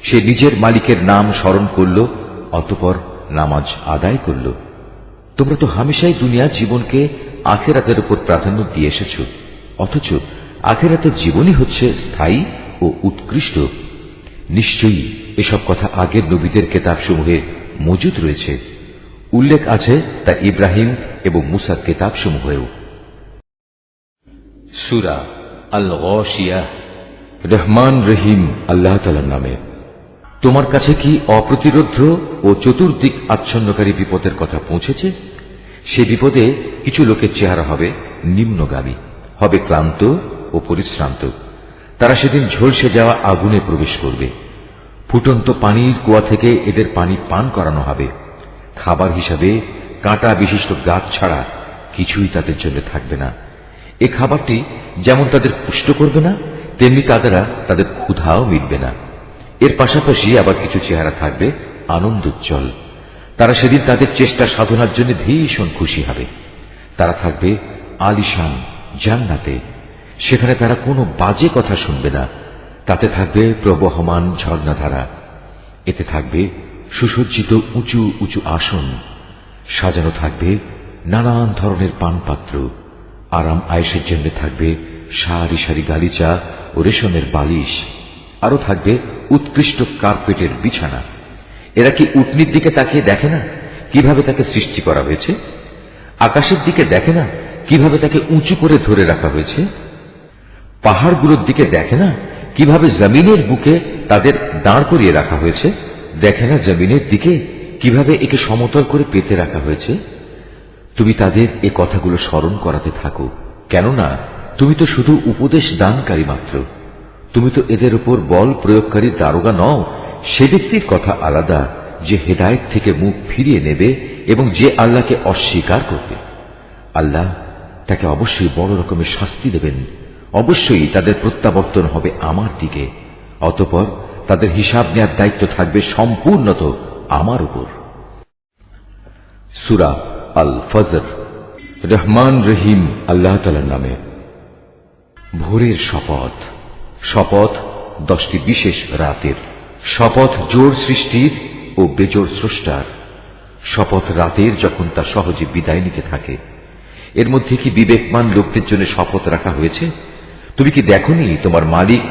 [SPEAKER 1] সে নিজের মালিকের নাম স্মরণ করল, অতঃপর নামাজ আদায় করল। তোমরা তো হামেশাই দুনিয়ার জীবনকে আখিরাতের উপর প্রাধান্য দিয়ে এসেছ, অথচ আখিরাতের জীবনই হচ্ছে স্থায়ী ও উৎকৃষ্ট। নিশ্চয়ই এসব কথা আগের নবীদের কেতাবসমূহে মজুদ রয়েছে, উল্লেখ আছে তা ইব্রাহিম এবং মুসার কেতাবসমূহেও। সূরা আল গাশিয়াহ। রহমান রহিম আল্লাহ তাআলার নামে। তোমার কাছে কি অপ্রতিরোধ্য ও চতুর্দিক আচ্ছন্নকারী বিপদের কথা পৌঁছেছে? সে বিপদে কিছু লোকের চেহারা হবে নিম্নগামী, হবে ক্লান্ত ও পরিশ্রান্ত। তারা সেদিন ঝলসে যাওয়া আগুনে প্রবেশ করবে। ফুটন্ত পানির কুয়া থেকে এদের পানি পান করানো হবে। খাবার হিসাবে কাঁটা বিশিষ্ট গাছ ছাড়া কিছুই তাদের জন্য থাকবে না। এ খাবারটি যেমন তাদের পুষ্ট করবে না, তেমনি তাদের ক্ষুধাও মিটবে না। এর পাশাপাশি আবার কিছু চেহারা থাকবে আনন্দোজ্জ্বল। তারা সেদিন তাদের চেষ্টা সাধনার জন্য ভীষণ খুশি হবে। তারা থাকবে আলিশান জান্নাতে, সেখানে তারা কোনো বাজে কথা শুনবে না। তাতে থাকবে প্রবহমান ঝর্ণাধারা, এতে থাকবে সুসজ্জিত উঁচু উঁচু আসন, সাজানো থাকবে নানান ধরনের পানপাত্র। আরাম আয়েশের জন্য থাকবে সারি সারি গালিচা ও রেশমের বালিশ, আরো থাকবে উৎকৃষ্ট কার্পেটের বিছানা। এরা কি উটনির দিকে তাকিয়ে দেখে না কিভাবে তাকে সৃষ্টি করা হয়েছে? আকাশের দিকে দেখে না কিভাবে তাকে উঁচু করে ধরে রাখা হয়েছে? পাহাড়গুলোর দিকে দেখে না কিভাবে জমিনের বুকে তাদের দাঁড় করিয়ে রাখা হয়েছে? দেখে না জমিনের দিকে কিভাবে একে সমতল করে পেতে রাখা হয়েছে? তুমি তাদের এ কথাগুলো স্মরণ করাতে থাকো, কেননা তুমি তো শুধু উপদেশ দানকারী মাত্র। তুমি তো এদের উপর বল প্রয়োগকারী দারোগা নও। সে ব্যক্তির কথা আলাদা যে হেদায়েত থেকে মুখ ফিরিয়ে নেবে এবং যে আল্লাহকে অস্বীকার করবে। আল্লাহ তাকে অবশ্যই বড় রকমের শাস্তি দেবেন। অবশ্যই তাদের প্রত্যাবর্তন হবে আমার দিকে, অতঃপর তাদের হিসাব নেওয়ার দায়িত্ব থাকবে সম্পূর্ণত আমার উপর। সূরা আল ফজর। রহমান রহিম আল্লাহ তাআলার নামে। ভোরের শপথ। শপথ 10টি বিশেষ রাতের। শপথ জোর সৃষ্টির ও বেজোর স্রষ্টার। শপথ রাতের যখন তা সহজে বিদায় নিতে থাকে। এর মধ্যে কি বিবেকমান লোকদের জন্য শপথ রাখা হয়েছে? তুমি কি দেখনি তোমার মালিক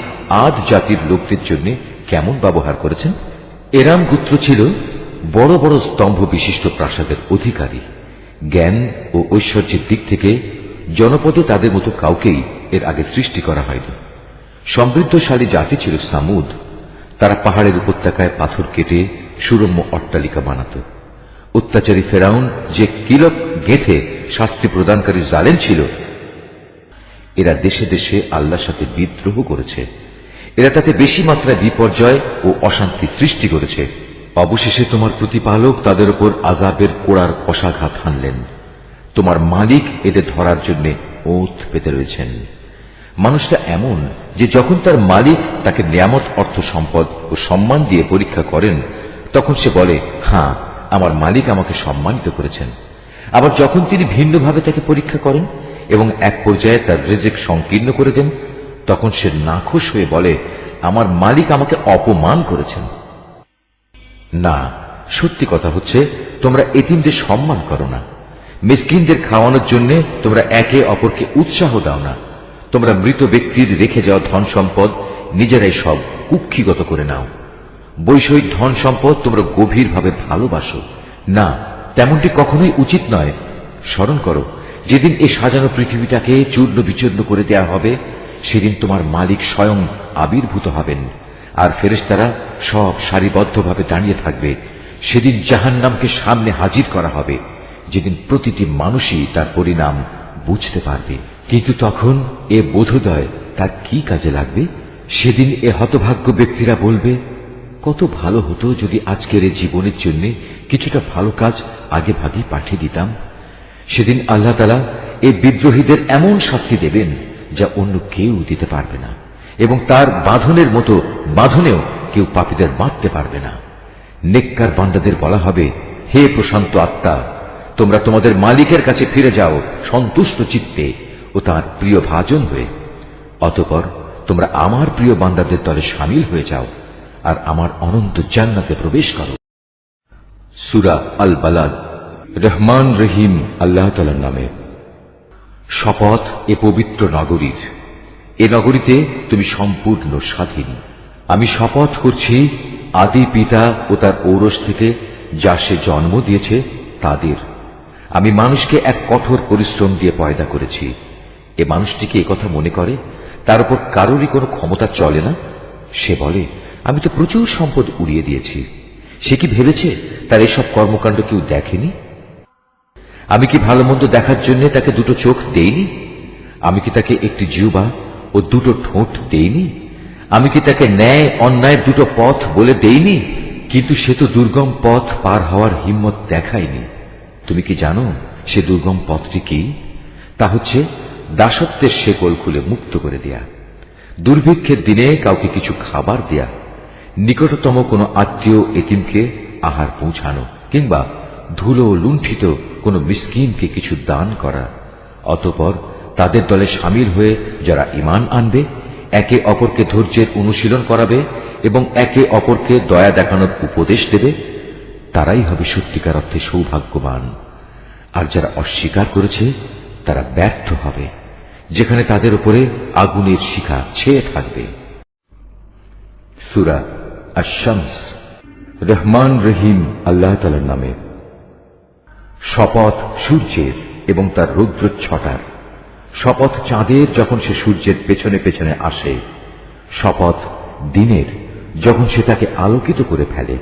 [SPEAKER 1] আদ জাতির লোকদের জন্য কেমন ব্যবহার করেছেন? এরাম গোত্র ছিল বড় বড় স্তম্ভ বিশিষ্ট প্রাসাদের অধিকারী। জ্ঞান ও ঐশ্বর্যের দিক থেকে জনপদে তাদের মতো কাউকেই এর আগে সৃষ্টি করা হয়নি। সমৃদ্ধশালী জাতি ছিল সামুদ। তারা পাহাড়ের উপত্যকায় পাথর কেটে সুরম্য অট্টালিকা বানাত। অত্যাচারী ফেরাউন যে কিলক গেঁথে শাস্তি প্রদানকারী জালেম ছিল। এরা দেশে দেশে আল্লাহর সাথে বিদ্রোহ করেছে। এরা তাতে বেশি মাত্রায় বিপর্যয় ও অশান্তি সৃষ্টি করেছে। অবশেষে তোমার প্রতিপালক তাদের উপর আযাবের কোড়ার কষাঘাত হানলেন। তোমার মালিক এদের ধরার জন্য ওঁত পেতে রয়েছেন। মানুষটা এমন যে যখন তার মালিক তাকে নিয়ামত, অর্থ সম্পদ ও সম্মান দিয়ে পরীক্ষা করেন, তখন সে বলে, হ্যাঁ, আমার মালিক আমাকে সম্মানিত করেছেন। আবার যখন তিনি ভিন্নভাবে তাকে পরীক্ষা করেন এবং এক পর্যায়ে তার রিজিক সংকীর্ণ করে দেন, তখন সে নাখোশ হয়ে বলে, আমার মালিক আমাকে অপমান করেছেন। না, সত্যি কথা হচ্ছে তোমরা এতিমদের সম্মান করো না। মিসকিনদের খাওয়ানোর জন্য তোমরা একে অপরকে উৎসাহ দাও না। তোমরা মৃত ব্যক্তির রেখে যাওয়া ধন সম্পদ নিজেরাই সব কুক্ষিগত করে নাও। বৈষয়িক ধন সম্পদ তোমরা গভীরভাবে ভালোবাসো না, তেমনটি কখনোই উচিত নয়। স্মরণ করো, যেদিন এই সাজানো পৃথিবীটাকে চূর্ণ বিচূর্ণ করে দেয়া হবে, সেদিন তোমার মালিক স্বয়ং আবির্ভূত হবেন, আর ফেরেশতারা সব সারিবদ্ধভাবে দাঁড়িয়ে থাকবে। সেদিন জাহান্নামকে সামনে হাজির করা হবে, যেদিন প্রতিটি মানুষই তার পরিণাম বুঝতে পারবে। কিন্তু তখন এ বোধোদয় তার কি কাজে লাগবে? সেদিন এ হতভাগ্য ব্যক্তিরা বলবে, কত ভালো হতো যদি আজকের এই জীবনের জন্য কিছুটা ভালো কাজ আগে ভাগেই পাঠিয়ে দিতাম। সেদিন আল্লাহ তাআলা এই বিদ্রোহীদের এমন শাস্তি দেবেন যা অন্য কেউ দিতে পারবে না, এবং তার বাঁধনের মতো বাঁধনেও কেউ পাপীদের বাঁধতে পারবে না। নেককার বান্দাদের বলা হবে, হে প্রশান্ত আত্মা, তোমরা তোমাদের মালিকের কাছে ফিরে যাও সন্তুষ্ট চিত্তে ও তাঁর প্রিয় ভাজন হয়ে। অতঃপর তোমরা আমার প্রিয় বান্দাদের দলে শামিল হয়ে যাও আর আমার অনন্ত জান্নাতে প্রবেশ করো। সূরা আল বালাদ। রহমান রহিম আল্লাহ তাআলার নামে। শপথ এ পবিত্র নগরীর, এ নগরীতে তুমি সম্পূর্ণ স্বাধীন। আমি শপথ করছি আদি পিতা ও তার ঔরস থেকে যা সে জন্ম দিয়েছে তাদের। আমি মানুষকে এক কঠোর পরিশ্রম দিয়ে পয়দা করেছি। এ মানুষটিকে একথা মনে করে তার উপর কারোরই কোনো ক্ষমতা চলে না? সে বলে, আমি তো প্রচুর সম্পদ উড়িয়ে দিয়েছি। সে কি ভেবেছে তার এসব কর্মকাণ্ড কেউ দেখেনি? আমি কি ভালো মন্দ দেখার জন্য তাকে দুটো চোখ দেইনি? আমি কি তাকে একটি জিহ্বা ও দুটো ঠোঁট দেইনি? আমি কি তাকে ন্যায় অন্যায়ের দুটো পথ বলে দেইনি? কিন্তু সে তো দুর্গম পথ পার হওয়ার হিম্মত দেখায়নি। তুমি কি জানো সে দুর্গম পথটি কি? তা হচ্ছে দাসত্বের শেকল খুলে মুক্ত করে দেয়া, দুর্ভিক্ষের দিনে কাউকে কিছু খাবার দেয়া, নিকটতম কোনো আত্মীয় এতিমকে আহার পৌঁছানো, কিংবা ধুলো লুণ্ঠিত কোনো মিসকিনকে কিছু দান করা। অতঃপর তাদের দলে সামিল হয়ে যারা ঈমান আনবে, একে অপরকে ধৈর্যের অনুশীলন করাবে এবং একে অপরকে দয়া দেখানোর উপদেশ দেবে, তারাই হবে সত্যিকার অর্থে সৌভাগ্যবান। আর যারা অস্বীকার করেছে তারা ব্যর্থ হবে, যেখানে তাদের উপরে আগুনের শিখা ছেয়ে থাকবে। সূরা আশ-শামস। রহমান রহিম আল্লাহ তাআলার নামে। শপথ সূর্যের এবং তার রৌদ্রচ্ছটার। শপথ চাঁদের যখন সে সূর্যের পেছনে পেছনে আসে। শপথ দিনের যখন সে তাকে আলোকিত করে ফেলে।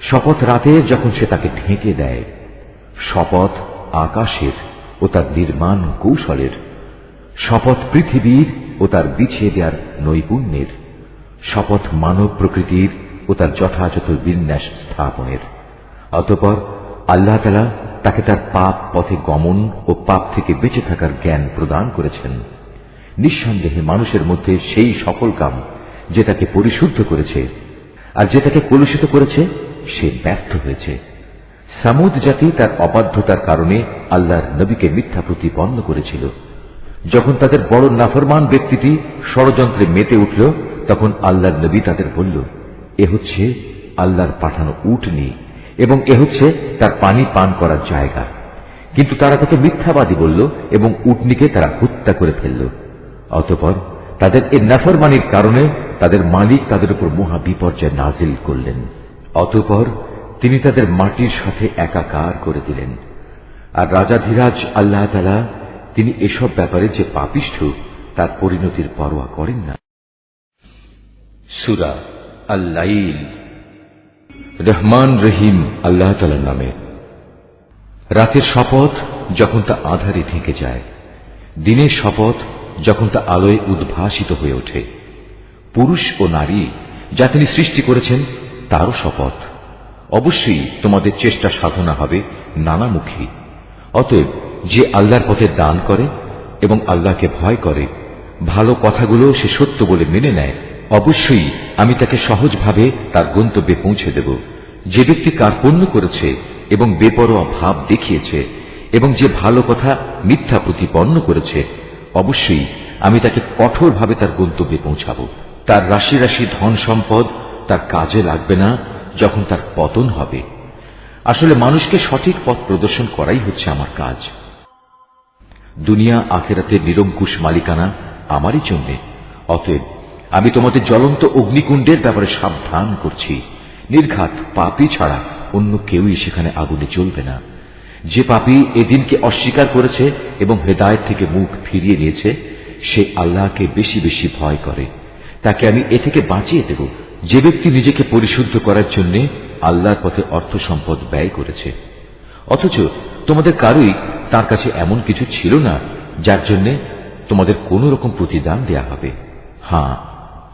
[SPEAKER 1] শপথ রাতের যখন সে তাকে ঢেকে দেয়। শপথ আকাশের ও তার নির্মাণ কৌশলের। শপথ পৃথিবীর ও তার বিছিয়ে দেওয়ার নৈপুণ্যের। শপথ মানব প্রকৃতির ও তার যথাযথ বিন্যাস স্থাপনের। অতঃপর আল্লাহ তাআলা তাকে তার পাপ পথে গমন ও পাপ থেকে বেঁচে থাকার জ্ঞান প্রদান করেছেন। নিঃসন্দেহে মানুষের মধ্যে সেই সকল কাম যে তাকে পরিশুদ্ধ করেছে, আর যে তাকে কলুষিত করেছে সে ব্যর্থ হয়েছে। সামুদ জাতি তার অবাধ্যতার কারণে আল্লাহর নবীকে মিথ্যা প্রতিপন্ন করেছিল। যখন তাদের বড় নাফরমান ব্যক্তিটি ষড়যন্ত্রে মেতে উঠল, তখন আল্লাহর নবী তাদের বলল, এ হচ্ছে আল্লাহর পাঠানো উটনী এবং এ হচ্ছে তার পানি পান করার জায়গা। কিন্তু তারা তাকে মিথ্যাবাদী বলল এবং উটনীকে তারা হত্যা করে ফেলল। অতঃপর তাদের এ নাফরমানির কারণে তাদের মালিক তাদের উপর মহা বিপর্যয় নাজিল করলেন। অতঃপর তিনি তাদের মাটির সাথে একাকার করে দিলেন। আর রাজাধিরাজ আল্লাহ তাআলা তিনি এসব ব্যাপারে যে পাপিষ্ঠ তার পরিণতির পরোয়া করেন না। সূরা আল-লাইল। রহমান রহিম আল্লাহ তাআলার নামে। রাতের শপথ যখন তা আঁধারে ঢেকে যায়। দিনের শপথ যখন তা আলোয় উদ্ভাসিত হয়ে ওঠে। পুরুষ ও নারী যা তিনি সৃষ্টি করেছেন তারও শপথ। অবশ্যই তোমাদের চেষ্টা সাধনা হবে নানামুখী। অতএব যে আল্লাহর পথে দান করে এবং আল্লাহকে ভয় করে, ভালো কথাগুলো সে সত্য বলে মেনে নেয়, অবশ্যই আমি তাকে সহজভাবে তার গন্তব্যে পৌঁছে দেব। যে ব্যক্তি কার্পণ্য করেছে এবং বেপরোয়া ভাব দেখিয়েছে এবং যে ভালো কথা মিথ্যা প্রতিপন্ন করেছে, অবশ্যই আমি তাকে কঠোরভাবে তার গন্তব্যে পৌঁছাবো। তার রাশি রাশি ধন সম্পদ তার কাজে লাগবে না যখন তার পতন হবে। আসলে মানুষকে সঠিক পথ প্রদর্শন করাই হচ্ছে আমার কাজ। দুনিয়া আখিরাতের নিরঙ্কুশ মালিকানা আমারই জন্য। অতএব আমি তোমাদের জ্বলন্ত অগ্নিকুণ্ডের ব্যাপারে সাবধান করছি। নির্ঘাত পাপী ছাড়া অন্য কেউই সেখানে আগুনে জ্বলবে না। যে পাপী এদিনকে অস্বীকার করেছে এবং হেদায়েত থেকে মুখ ফিরিয়ে নিয়েছে, সে আল্লাহকে বেশি বেশি ভয় করে, তাকে আমি এ থেকে বাঁচিয়ে দেব। যে ব্যক্তি নিজেকে পরিশুদ্ধ করার জন্য আল্লাহর পথে অর্থ সম্পদ ব্যয় করেছে, অথচ তোমাদের কারোই তার কাছে এমন কিছু ছিল না যার জন্য তোমাদের কোন রকম প্রতিদান দেয়া হবে। হ্যাঁ,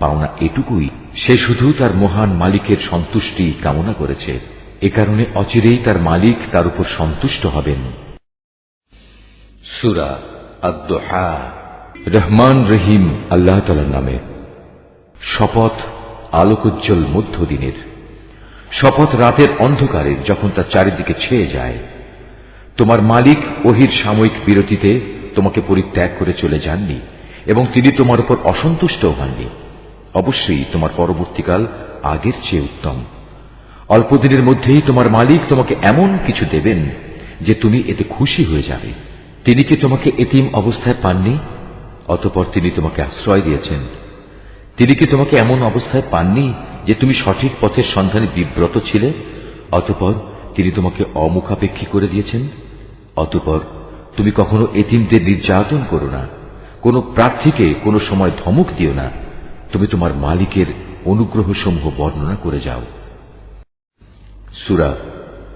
[SPEAKER 1] পাওনা এটুকুই, সে শুধু তার মহান মালিকের সন্তুষ্টি কামনা করেছে। এ কারণে অচিরেই তার মালিক তার উপর সন্তুষ্ট হবেন। সূরা আদ-দুহা। রহমান রহিম আল্লাহ তাআলার নামে। শপথ আলোকোজ্জ্বল মধ্যদিনের। শপথ রাতের অন্ধকারের যখন তা চারিদিকে ছেয়ে যায়। তোমার মালিক ওহির সাময়িক বিরতিতে তোমাকে পরিত্যাগ করে চলে যাননি এবং তিনি তোমার উপর অসন্তুষ্ট হননি। অবশ্যই তোমার পরবর্তীকাল আগের চেয়ে উত্তম। অল্পদিনের মধ্যেই তোমার মালিক তোমাকে এমন কিছু দেবেন যে তুমি এতে খুশি হয়ে যাবে। তিনি কি তোমাকে এতিম অবস্থায় পাননি? অতঃপর তিনি তোমাকে আশ্রয় দিয়েছেন। তিনি কি তোমাকে এমন অবস্থায় পাননি যে তুমি সঠিক পথের সন্ধানে বিব্রত ছিলে? অতঃপর তিনি তোমাকে অমুখাপেক্ষী করে দিয়েছেন। অতঃপর তুমি কখনো এতিমদের নির্যাতন করো না, কোন প্রার্থীকে কোনো সময় ধমক দিও না। তুমি তোমার মালিকের অনুগ্রহসমূহ বর্ণনা করে যাও। সূরা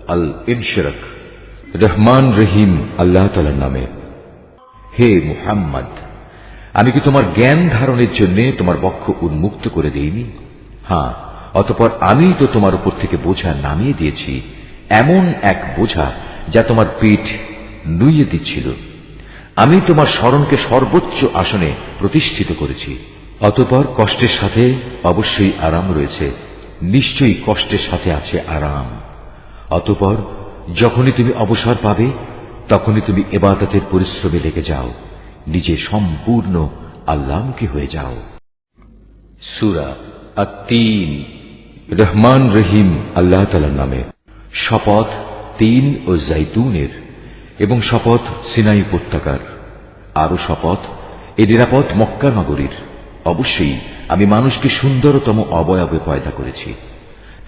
[SPEAKER 1] আল ইনশিরাক। রহমান রহিম আল্লাহ তাআলার নামে। হে মুহাম্মদ, আমি কি তোমার জ্ঞান ধারণের জন্য তোমার বক্ষ উন্মুক্ত করে দেইনি? হ্যাঁ, অতঃপর আমি তো তোমার উপর থেকে বোঝা নামিয়ে দিয়েছি, এমন এক বোঝা যা তোমার পিঠ নুইয়ে দিচ্ছিল। আমি তোমার স্মরণকে সর্বোচ্চ আসনে প্রতিষ্ঠিত করেছি। অতঃপর কষ্টের সাথে অবশ্যই আরাম রয়েছে, নিশ্চয়ই কষ্টের সাথে আছে আরাম। অতঃপর যখনই তুমি অবসর পাবে তখনই তুমি ইবাদতের পরিশ্রমে লেগে যাও, নিজে সম্পূর্ণ আল্লাহমুখী হয়ে যাও। সূরা আত-তিন। রহমান রহিম আল্লাহ তাআলার নামে। শপথ তিন ও জাইতুনের, এবং শপথ সিনাই উপত্যকার, আরো শপথ এ নিরাপদ মক্কা নগরীর। অবশ্যই আমি মানুষকে সুন্দরতম অবয়বে পয়দা করেছি।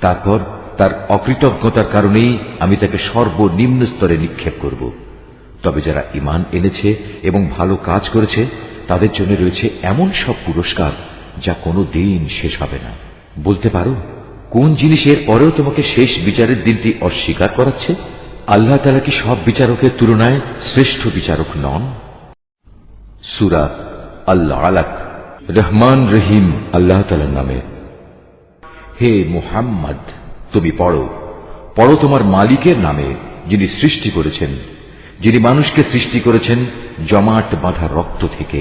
[SPEAKER 1] তারপর তার অকৃতজ্ঞতার কারণেই আমি তাকে সর্বনিম্ন স্তরে নিক্ষেপ করব। তবে যারা ঈমান এনেছে এবং ভালো কাজ করেছে তাদের জন্য রয়েছে এমন সব পুরস্কার যা কোনো দিন শেষ হবে না। বলতে পারো, কোন জিনিসের পরেও তোমাকে শেষ বিচারের দিনটি অস্বীকার করাচ্ছে? আল্লাহ তাআলা কি সব বিচারকের তুলনায় শ্রেষ্ঠ বিচারক নন? সূরা আল আলাক। রহমান রহিম আল্লাহ তাআলার নামে। হে মুহাম্মদ, তুমি পড়ো তোমার মালিকের নামে, যিনি সৃষ্টি করেছেন, যিনি মানুষকে সৃষ্টি করেছেন জমাট বাঁধা রক্ত থেকে।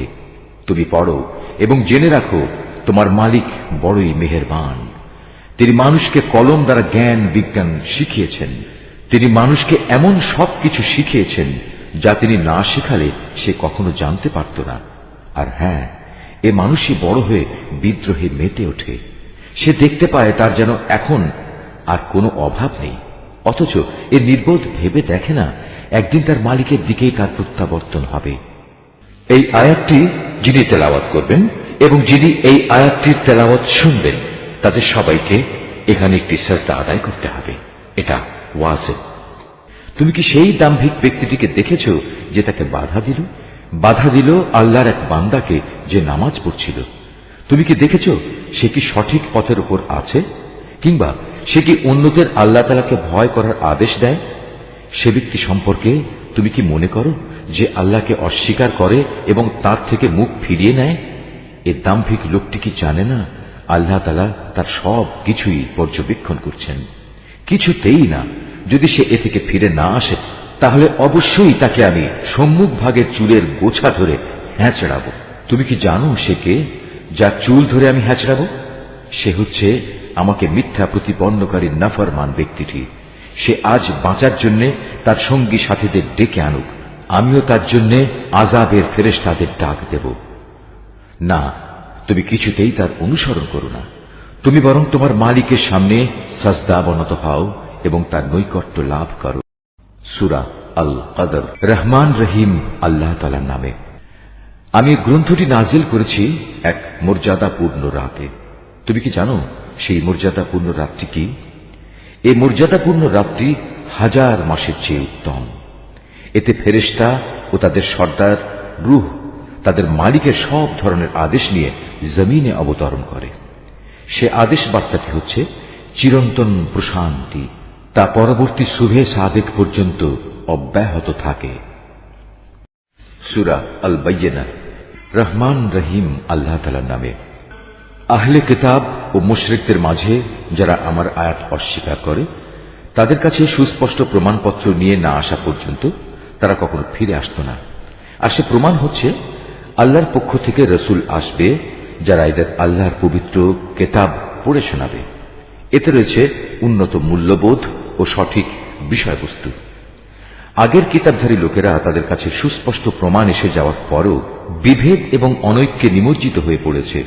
[SPEAKER 1] তুমি পড়ো এবং জেনে রাখো তোমার মালিক বড়ই মেহেরবান। তিনি মানুষকে কলম দ্বারা জ্ঞান বিজ্ঞান শিখিয়েছেন। তিনি মানুষকে এমন সব কিছু শিখিয়েছেন যা তিনি না শেখালে সে কখনো জানতে পারত না। আর হ্যাঁ, এ মানুষই বড় হয়ে বিদ্রোহে মেতে ওঠে। সে দেখতে পায় তার যেন এখন আর কোনো অভাব নেই, অথচ এ নির্বোধ ভেবে দেখে না একদিন তার মালিকের দিকেই তার প্রত্যাবর্তন হবে। এই আয়াতটি যিনি তেলাওয়াত করবেন এবং যিনি এই আয়াতটির তেলাওয়াত শুনবেন তাদের সবাইকে এখানে একটি সাজদা আদায় করতে হবে। এটা ওয়াজিব। তুমি কি সেই দাম্ভিক ব্যক্তিটিকে দেখেছ যে তাকে বাধা দিল আল্লাহর এক বান্দাকে যে নামাজ পড়ছিল? তুমি কি দেখেছ সে কি সঠিক পথের উপর আছে, কিংবা সে কি অন্যদের আল্লাহ তাআলাকে ভয় করার আদেশ দেয়? সে ব্যক্তি সম্পর্কে তুমি কি মনে করো যে আল্লাহকে অস্বীকার করে এবং তার থেকে মুখ ফিরিয়ে নেয়? এ দাম্ভিক লোকটি কি জানে না আল্লাহ তাআলা তার সব কিছুই পর্যবেক্ষণ করছেন? কিছুতেই না। যদি সে এ থেকে ফিরে না আসে তাহলে অবশ্যই তাকে আমি সম্মুখ ভাগের চুলের গোছা ধরে হ্যাঁচড়াবো। তুমি কি জানো সে কে, যার চুল ধরে আমি হ্যাঁচড়াবো? সে হচ্ছে আমাকে মিথ্যা প্রতিপন্নকারী নাফরমান ব্যক্তিটি। সে আজ বাঁচার জন্য তার সঙ্গী সাথীদের ডেকে আনুক, আমিও তার জন্য আযাবের ফেরেশতাদের ডাক দেব। না, তুমি কিছুতেই তার অনুসরণ করো না। তুমি বরং তোমার মালিকের সামনে সাজদা অবনত হও এবং তার নৈকট্য লাভ করো। সূরা আল কদর। রহমান রহিম আল্লাহ তাআলার নামে। আমি গ্রন্থটি নাজিল করেছি এক মর্যাদাপূর্ণ রাতে। তুমি কি জানো সেই মর্যাদাপূর্ণ রাতটি কি? এই মর্যাদাপূর্ণ রাতটি 1000 মাসের চেয়ে উত্তম। এতে ফেরেশতা ও তাদের সর্দার রূহ তাদের মালিকের সব ধরনের আদেশ নিয়ে জমিনে অবতরণ করে। সে আদেশ বার্তাটি হচ্ছে চিরন্তন প্রশান্তি, তা পরবর্তী শুভে সাদেক পর্যন্ত অব্যাহত থাকে। সূরা আল বাইয়িনা। রহমান রহিম আল্লাহ তাআলার নামে। আহলে কিতাব ও মুশরিকদের মাঝে যারা আমার আয়াত অস্বীকার করে তাদের কাছে সুস্পষ্ট প্রমাণপত্র নিয়ে না আসা পর্যন্ত তারা কখনো ফিরে আসত না। আর সে প্রমাণ হচ্ছে আল্লাহর পক্ষ থেকে রসুল আসবে যারা এদের আল্লাহর পবিত্র কিতাব পড়ে শোনাবে। এতে রয়েছে উন্নত মূল্যবোধ ও সঠিক বিষয়বস্তু। আগের কিতাবধারী লোকেরা তাদের কাছে সুস্পষ্ট প্রমাণ এসে যাওয়ার পরও বিভেদ এবং অনৈক্যে নিমজ্জিত হয়ে পড়েছে,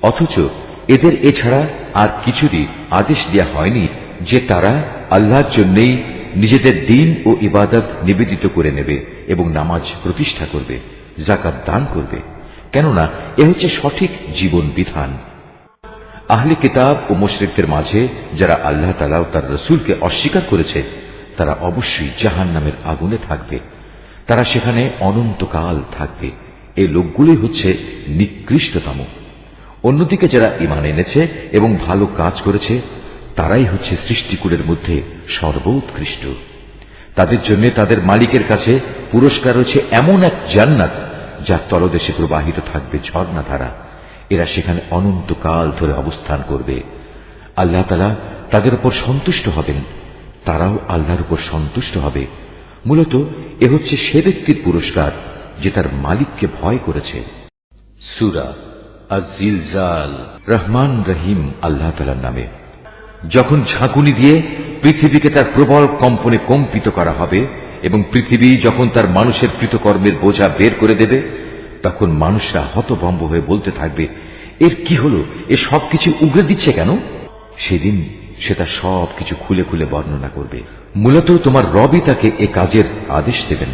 [SPEAKER 1] অথচ এদের এছাড়া আর কিছুরই আদেশ দেয়া হয়নি যে তারা আল্লাহর জন্যই নিজেদের দ্বীন ও ইবাদত নিবেদিত করে নেবে এবং নামাজ প্রতিষ্ঠা করবে, যাকাত দান করবে, কেননা এ হচ্ছে সঠিক জীবন বিধান। আহলে কিতাব ও মুশরিকদের মাঝে যারা আল্লাহ তাআলা ও তার রাসূলকে অস্বীকার করেছে তারা অবশ্যই জাহান্নামের আগুনে থাকবে, তারা সেখানে অনন্তকাল থাকবে। এই লোকগুলোই হচ্ছে নিকৃষ্টতম। অন্যদিকে যারা ঈমান এনেছে এবং ভালো কাজ করেছে তারাই হচ্ছে সৃষ্টিকুলের মধ্যে সর্বোৎকৃষ্ট। তাদের জন্য তাদের মালিকের কাছে পুরস্কার রয়েছে এমন এক জান্নাত যার তলদেশে প্রবাহিত থাকবে ঝর্ণাধারা। এরা সেখানে অনন্তকাল ধরে অবস্থান করবে। আল্লাহ তাআলা তাদের উপর সন্তুষ্ট হবেন, তারাও আল্লাহর উপর সন্তুষ্ট হবে। মূলত এ হচ্ছে সে ব্যক্তির পুরস্কার যে তার মালিককে ভয় করেছে। সূরা আয-জিলজাল। রহমান রহিম আল্লাহ তাআলার নামে। যখন ঝাঁকুনি দিয়ে পৃথিবীকে তার প্রবল কম্পনে কম্পিত করা হবে এবং পৃথিবী যখন তার মানুষের কৃতকর্মের বোঝা বের করে দেবে, তখন মানুষরা হতভম্ব হয়ে বলতে থাকবে, এর কি হলো, এ সবকিছু উগড়ে দিচ্ছে কেন? সেদিন সে তার সবকিছু খুলে খুলে বর্ণনা করবে। মূলত তোমার রবই তাকে এ কাজের আদেশ দেবেন।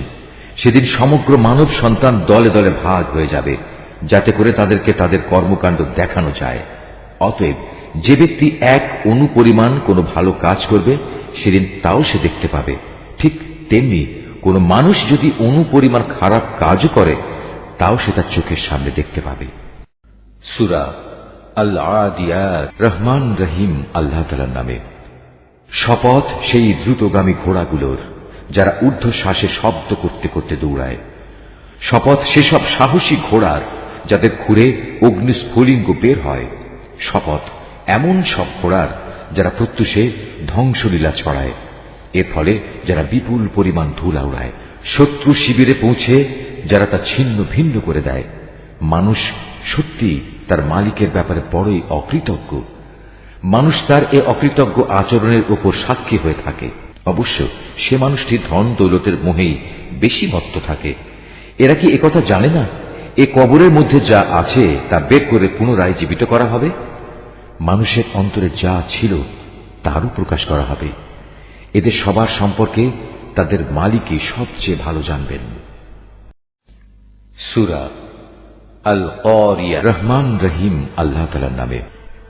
[SPEAKER 1] সেদিন সমগ্র মানব সন্তান দলে দলে ভাগ হয়ে যাবে, যাতে করে তাদেরকে তাদের কর্মকাণ্ড দেখানো যায়। অতএব যে ব্যক্তি এক অণু পরিমাণ কোনো ভালো কাজ করবে সেদিন তাও সে দেখতে পাবে। ঠিক তেমনি কোনো মানুষ যদি অণু পরিমাণ খারাপ কাজও করে তাও সে তার চোখের সামনে দেখতে পাবে। সূরা আল-আদিয়াত। রহমান রহিম আল্লাহ তাআলার নামে। শপথ সেই দ্রুতগামী ঘোড়াগুলোর যারা ঊর্ধ্বশ্বাসে শব্দ করতে করতে দৌড়ায়। শপথ সেসব সাহসী ঘোড়ার যাদের খুরে অগ্নিস্ফুলিঙ্গ বের হয়। শপথ এমন সব ঘোড়ার যারা প্রত্যুষে ধ্বংসলীলা ছড়ায়, এর ফলে যারা বিপুল পরিমাণ ধুলা উড়ায়। শত্রু শিবিরে পৌঁছে যারা তা ছিন্ন ভিন্ন করে দেয়। মানুষ সত্যি তার মালিকের ব্যাপারে বড়ই অকৃতজ্ঞ। মানুষ তার এ অকৃতজ্ঞ আচরণের উপর সাক্ষী হয়ে থাকে। অবশ্য সে মানুষটি ধন দৌলতের মোহেই বেশি মত্ত থাকে। এরা কি একথা জানে না এ কবরের মধ্যে যা আছে তা বের করে পুনরায় জীবিত করা হবে? মানুষের অন্তরে যা ছিল তারও প্রকাশ করা হবে। এদের সবার সম্পর্কে তাদের মালিকই সবচেয়ে ভালো জানবেন। সূরা আল-কারিয়া। রহমান রহিম আল্লাহ তাআলার নামে।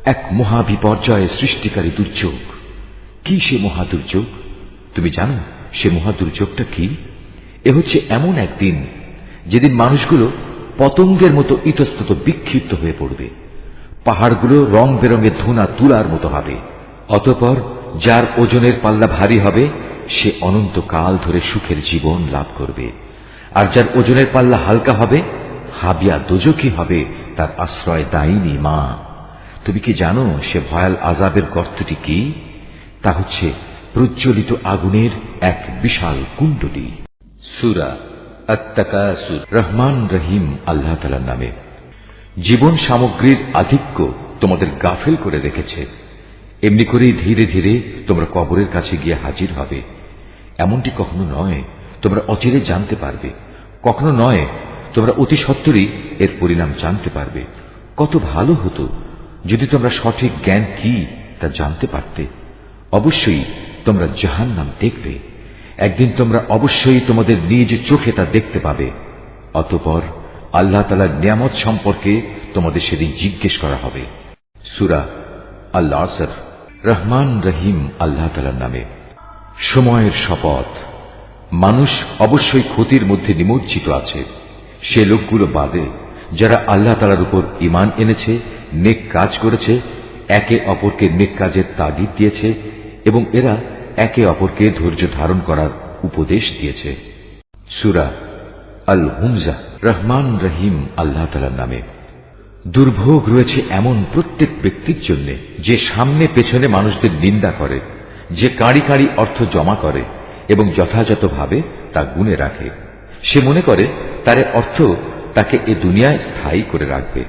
[SPEAKER 1] এক মহাবিপর্যয় সৃষ্টিকারী দুর্যোগ। কি সে মহাদুর্যোগ? তুমি জানো সে মহাদুর্যোগটা কি? এ হচ্ছে এমন একদিন যেদিন মানুষগুলো পতঙ্গের মতো ইতস্তত বিক্ষিপ্ত হয়ে পড়বে। পাহাড়গুলো রং বেরঙের ধুনা তুলার মতো হবে। অতঃপর যার ওজনের পাল্লা ভারী হবে সে অনন্তকাল ধরে সুখের জীবন লাভ করবে, আর যার ওজনের পাল্লা হালকা হবে হাবিয়া দোজখী হবে তার আশ্রয় দায়িনী মা। তুমি কি জানো সে ভয়াল আযাবের গর্তটি কি? তা হচ্ছে প্রজ্বলিত আগুনের এক বিশাল কুণ্ডলী। সূরা আত-তাকাসুর। রহমান রহিম আল্লাহ তাআলার নামে। জীবন সামগ্রীর আধিক্য তোমাদের গাফেল করে রেখেছে। এমনি করেই ধীরে ধীরে তোমরা কবরের কাছে গিয়ে হাজির হবে। এমনটি কখনো নয় তোমরা অচিরে জানতে পারবে, কখনো নয় তোমরা অতি সত্বরই এর পরিণাম জানতে পারবে। কত ভালো হতো যদি তোমরা সঠিক জ্ঞান কি তা জানতে পারতে। অবশ্যই তোমরা জাহান্নাম দেখবে। একদিন তোমরা অবশ্যই তোমাদের নিজ চোখে তা দেখতে পাবে। অতঃপর আল্লাহ তাআলার নিয়ামত সম্পর্কে তোমাদের সেদিন জিজ্ঞেস করা হবে। সূরা আল-আসর। রহমান রহিম আল্লাহ তাআলার নামে। সময়ের শপথ। মানুষ অবশ্যই ক্ষতির মধ্যে নিমজ্জিত আছে, সে লোকগুলো বাদে যারা আল্লাহ তাআলার উপর ঈমান এনেছে, নেক কাজ করেছে, একে অপরকে নেক কাজের তাগিদ দিয়েছে এবং এরা একে অপরকে ধৈর্য ধারণ করার উপদেশ দিয়েছে। সূরা আল-হুমজা। রহমান রহিম আল্লাহ তাআলার নামে। দুর্ভোগ রয়েছে এমন প্রত্যেক ব্যক্তির জন্য যে সামনে পেছনে মানুষদের নিন্দা করে, যে কাঁড়ি কাঁড়ি অর্থ জমা করে এবং যথাযথভাবে তা গুণে রাখে। সে মনে করে তার অর্থ তাকে এ দুনিয়ায় স্থায়ী করে রাখবে,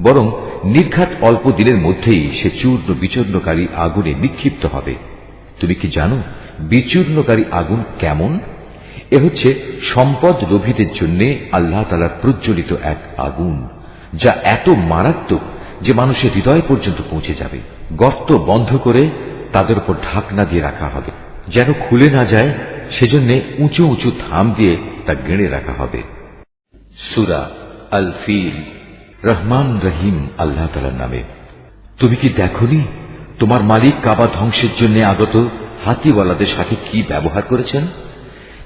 [SPEAKER 1] বরং নির্ঘাত অল্প দিনের মধ্যেই সে চূর্ণ বিচূর্ণকারী আগুনে নিক্ষিপ্ত হবে। তুমি কি জানো বিচূর্ণকারী আগুন কেমন? এ হচ্ছে সম্পদ লোভীদের জন্য আল্লাহ তাআলার প্রজ্বলিত এক আগুন, যা এত মারাত্মক যে মানুষের হৃদয় পর্যন্ত পৌঁছে যাবে। গর্ত বন্ধ করে তাদের উপর ঢাকনা দিয়ে রাখা হবে, যেন খুলে না যায়, সেজন্য উঁচু উঁচু থাম দিয়ে তা গেড়ে রাখা হবে। সূরা আল ফিল। রহমান রহিম আল্লাহ তাআলার নামে। তুমি কি দেখনি তোমার মালিক কাবা ধ্বংসের জন্য আগত হাতিওয়ালাদের সাথে কি ব্যবহার করেছেন?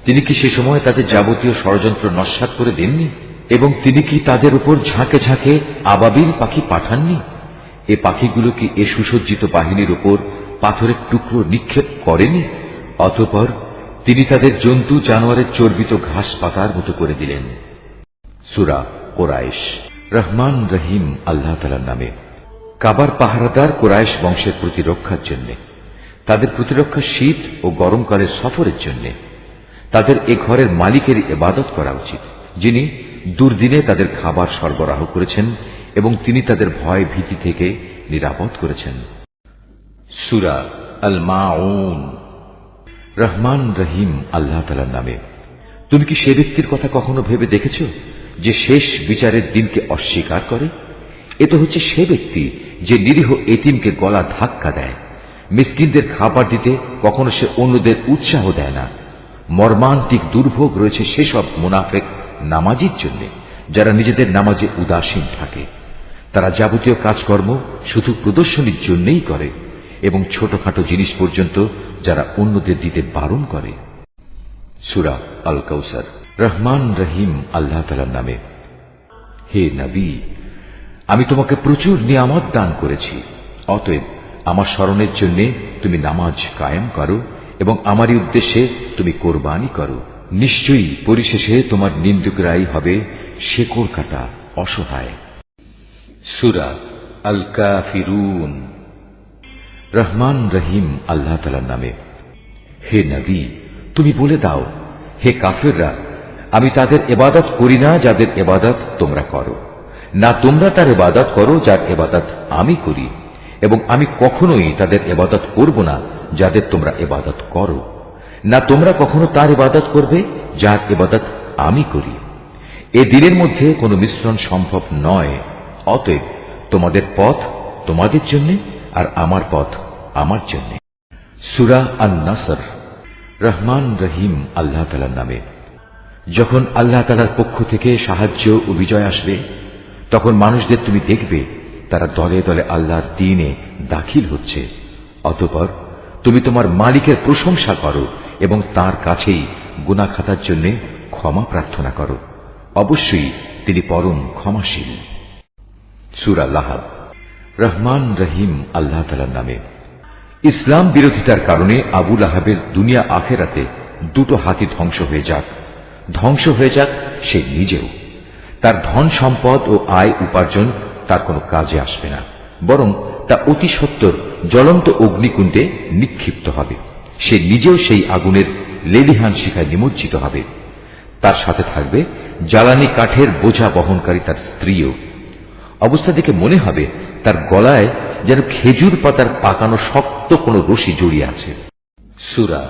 [SPEAKER 1] তিনি কি সে সময় তাদের যাবতীয় ষড়যন্ত্র নস্যাৎ করে দেননি? এবং তিনি কি তাদের উপর ঝাঁকে ঝাঁকে আবাবিল পাখি পাঠাননি? এ পাখিগুলো কি এ সুসজ্জিত বাহিনীর উপর পাথরের টুকরো নিক্ষেপ করেনি? অতঃপর তিনি তাদের জন্তু জানোয়ারের চর্বিত ঘাস পাতার মতো করে দিলেন। সূরা কুরাইশ। রহমান রহিম আল্লাহ তাআলার নামে। কাবার পাহারাদার কুরাইশ বংশের প্রতিরক্ষার জন্য, তাদের প্রতিরক্ষা শীত ও গরমকালের সফরের জন্য তাদের এ ঘরের মালিকের ইবাদত করা উচিত, যিনি দুর্দিনে তাদের খাবার সরবরাহ করেছেন এবং তিনি তাদের ভয় ভীতি থেকে নিরাপদ করেছেন। সূরা আল মাউন। রহমান রহিম আল্লাহ তাআলার নামে। তুমি কি সে ব্যক্তির কথা কখনো ভেবে দেখেছ যে শেষ বিচারের দিনকে অস্বীকার করে? এ তো হচ্ছে সে ব্যক্তি যে নিরীহ এতিমকে গলা ধাক্কা দেয়, মিসকিনদের খাবার দিতে কখনো সে অন্যদের উৎসাহ দেয় না। মর্মান্তিক দুর্ভোগ রয়েছে সেসব মুনাফেক নামাজির জন্য, যারা নিজেদের নামাজে উদাসীন থাকে। তারা যাবতীয় কাজকর্ম শুধু প্রদর্শনীর জন্যই করে এবং ছোটখাটো জিনিস পর্যন্ত যারা অন্যদের দিতে বারণ করে। সূরা আল কাউসার। রহমান রহিম আল্লাহ তাআলার নামে। হে নবী, আমি তোমাকে প্রচুর নিয়ামত দান করেছি, অতএব আমার স্মরণের জন্য তুমি নামাজ কায়েম করো এবং আমারই উদ্দেশ্যে তুমি কোরবানি করো। নিশ্চয়ই পরিশেষে তোমার নিন্দুকরাই হবে শেকড় কাটা অসহায়। সূরা আল কাফিরুন। রহমান রহিম আল্লাহ তাআলার নামে। হে নবী, তুমি বলে দাও, হে কাফিররা, আমি তাদের ইবাদত করি না যাদের ইবাদত তোমরা করো, না তোমরা তার ইবাদত করো যার ইবাদত আমি করি, এবং আমি কখনোই তাদের ইবাদত করব না যাদের তোমরা ইবাদত করো, না তোমরা কখনো তার ইবাদত করবে যার ইবাদত আমি করি। এ দিনের মধ্যে কোনো মিশ্রণ সম্ভব নয়। অতএব তোমাদের পথ তোমাদের জন্য আর আমার পথ আমার জন্য। সূরা আন-নাসর। রহমান রহিম আল্লাহ তাআলার নামে। যখন আল্লাহ তাআলার পক্ষ থেকে সাহায্য ও বিজয় আসবে, তখন মানুষদের তুমি দেখবে তারা দলে দলে আল্লাহর দ্বীনে দাখিল হচ্ছে। অতঃপর তুমি তোমার মালিকের প্রশংসা করো এবং তার কাছেই গুনাহ খাতার জন্য ক্ষমা প্রার্থনা করো। অবশ্যই তিনি পরম ক্ষমাশীল। সূরা লাহাব। রহমান রহিম আল্লাহ তাআলার নামে। ইসলাম বিরোধিতার কারণে আবু লাহাবের দুনিয়া আখেরাতে দুটো হাতি ধ্বংস হয়ে যাক, ধ্বংস হয়ে যাক সে নিজেও। তার ধন সম্পদ ও আয় উপার্জন তার কোনো কাজে আসবে না, বরং তা অতি সত্বর জ্বলন্ত অগ্নিকুণ্ডে নিক্ষিপ্ত হবে। সে নিজেও সেই আগুনের লেলিহান শিখায় নিমজ্জিত হবে। তার সাথে থাকবে জ্বালানি কাঠের বোঝা বহনকারী তার স্ত্রীও। অবস্থা দেখে মনে হবে তার গলায় যেন খেজুর পাতার পাকানো শক্ত কোনো রশি জড়িয়ে আছে। সূরা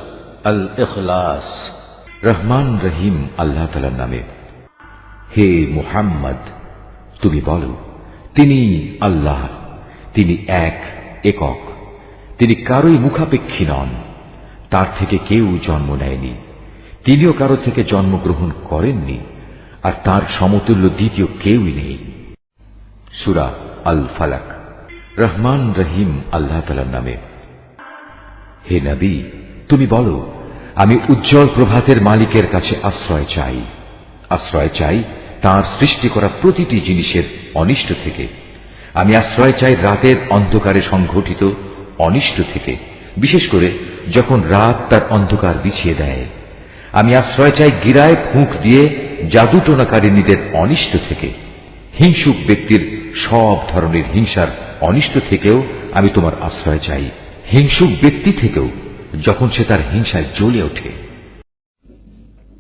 [SPEAKER 1] আল ইখলাস। রহমান রহিম আল্লাহ তাআলার নামে। হে মুহাম্মদ, তুমি বলো, তিনি আল্লাহ, তিনি এক একক, তিনি কারোই মুখাপেক্ষী নন, তার থেকে কেউ জন্ম নেয়নি, তিনিও কারো থেকে জন্মগ্রহণ করেননি, আর তার সমতুল্য দ্বিতীয় কেউই নেই। সূরা আল ফালাক। রহমান রহিম আল্লাহ তাআলার নামে। হে নবী, তুমি বলো, আমি উজ্জ্বল প্রভাতের মালিকের কাছে আশ্রয় চাই, আশ্রয় চাই তার সৃষ্টি করা প্রতিটি জিনিসের অনিষ্ট থেকে। আমি আশ্রয় চাই রাতের অন্ধকারে সংঘটিত অনিষ্ট থেকে, বিশেষ করে যখন রাত তার অন্ধকার বিছিয়ে দেয়। আমি আশ্রয় চাই গিরায় ফুঁক দিয়ে জাদুটোনাকারিনীদের অনিষ্ট থেকে। হিংসুক ব্যক্তির সব ধরনের হিংসার অনিষ্ট থেকেও আমি তোমার আশ্রয় চাই, হিংসুক ব্যক্তি থেকেও যখন সে তার হিংসায় জ্বলে ওঠে।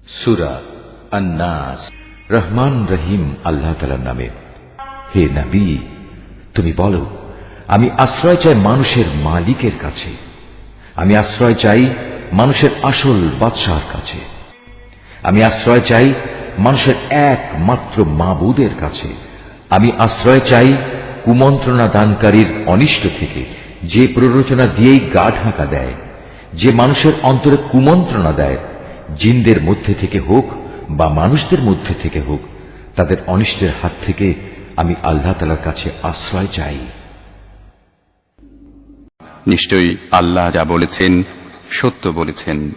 [SPEAKER 1] সূরা আন-নাস। রহমান রহিম আল্লাহ তাআলার নামে। হে নবী, তুমি বলো, আমি আশ্রয় চাই মানুষের মালিকের কাছে, আমি আশ্রয় চাই মানুষের আসল বাদশাহর কাছে, আমি আশ্রয় চাই মানুষের একমাত্র মাবুদের কাছে, আমি আশ্রয় চাই কুমন্ত্রণা দানকারীর অনিষ্ট থেকে যে প্ররোচনা দিয়েই গা ঢাকা দেয়, যে মানুষের অন্তরে কুমন্ত্রণা দেয়, জিনদের মধ্যে থেকে হোক বা মানুষদের মধ্যে থেকে হোক, তাদের অনিষ্টের হাত থেকে আমি আল্লাহ তাআলার কাছে আশ্রয় চাই।
[SPEAKER 3] নিশ্চয়ই আল্লাহ যা বলেছেন সত্য বলেছেন।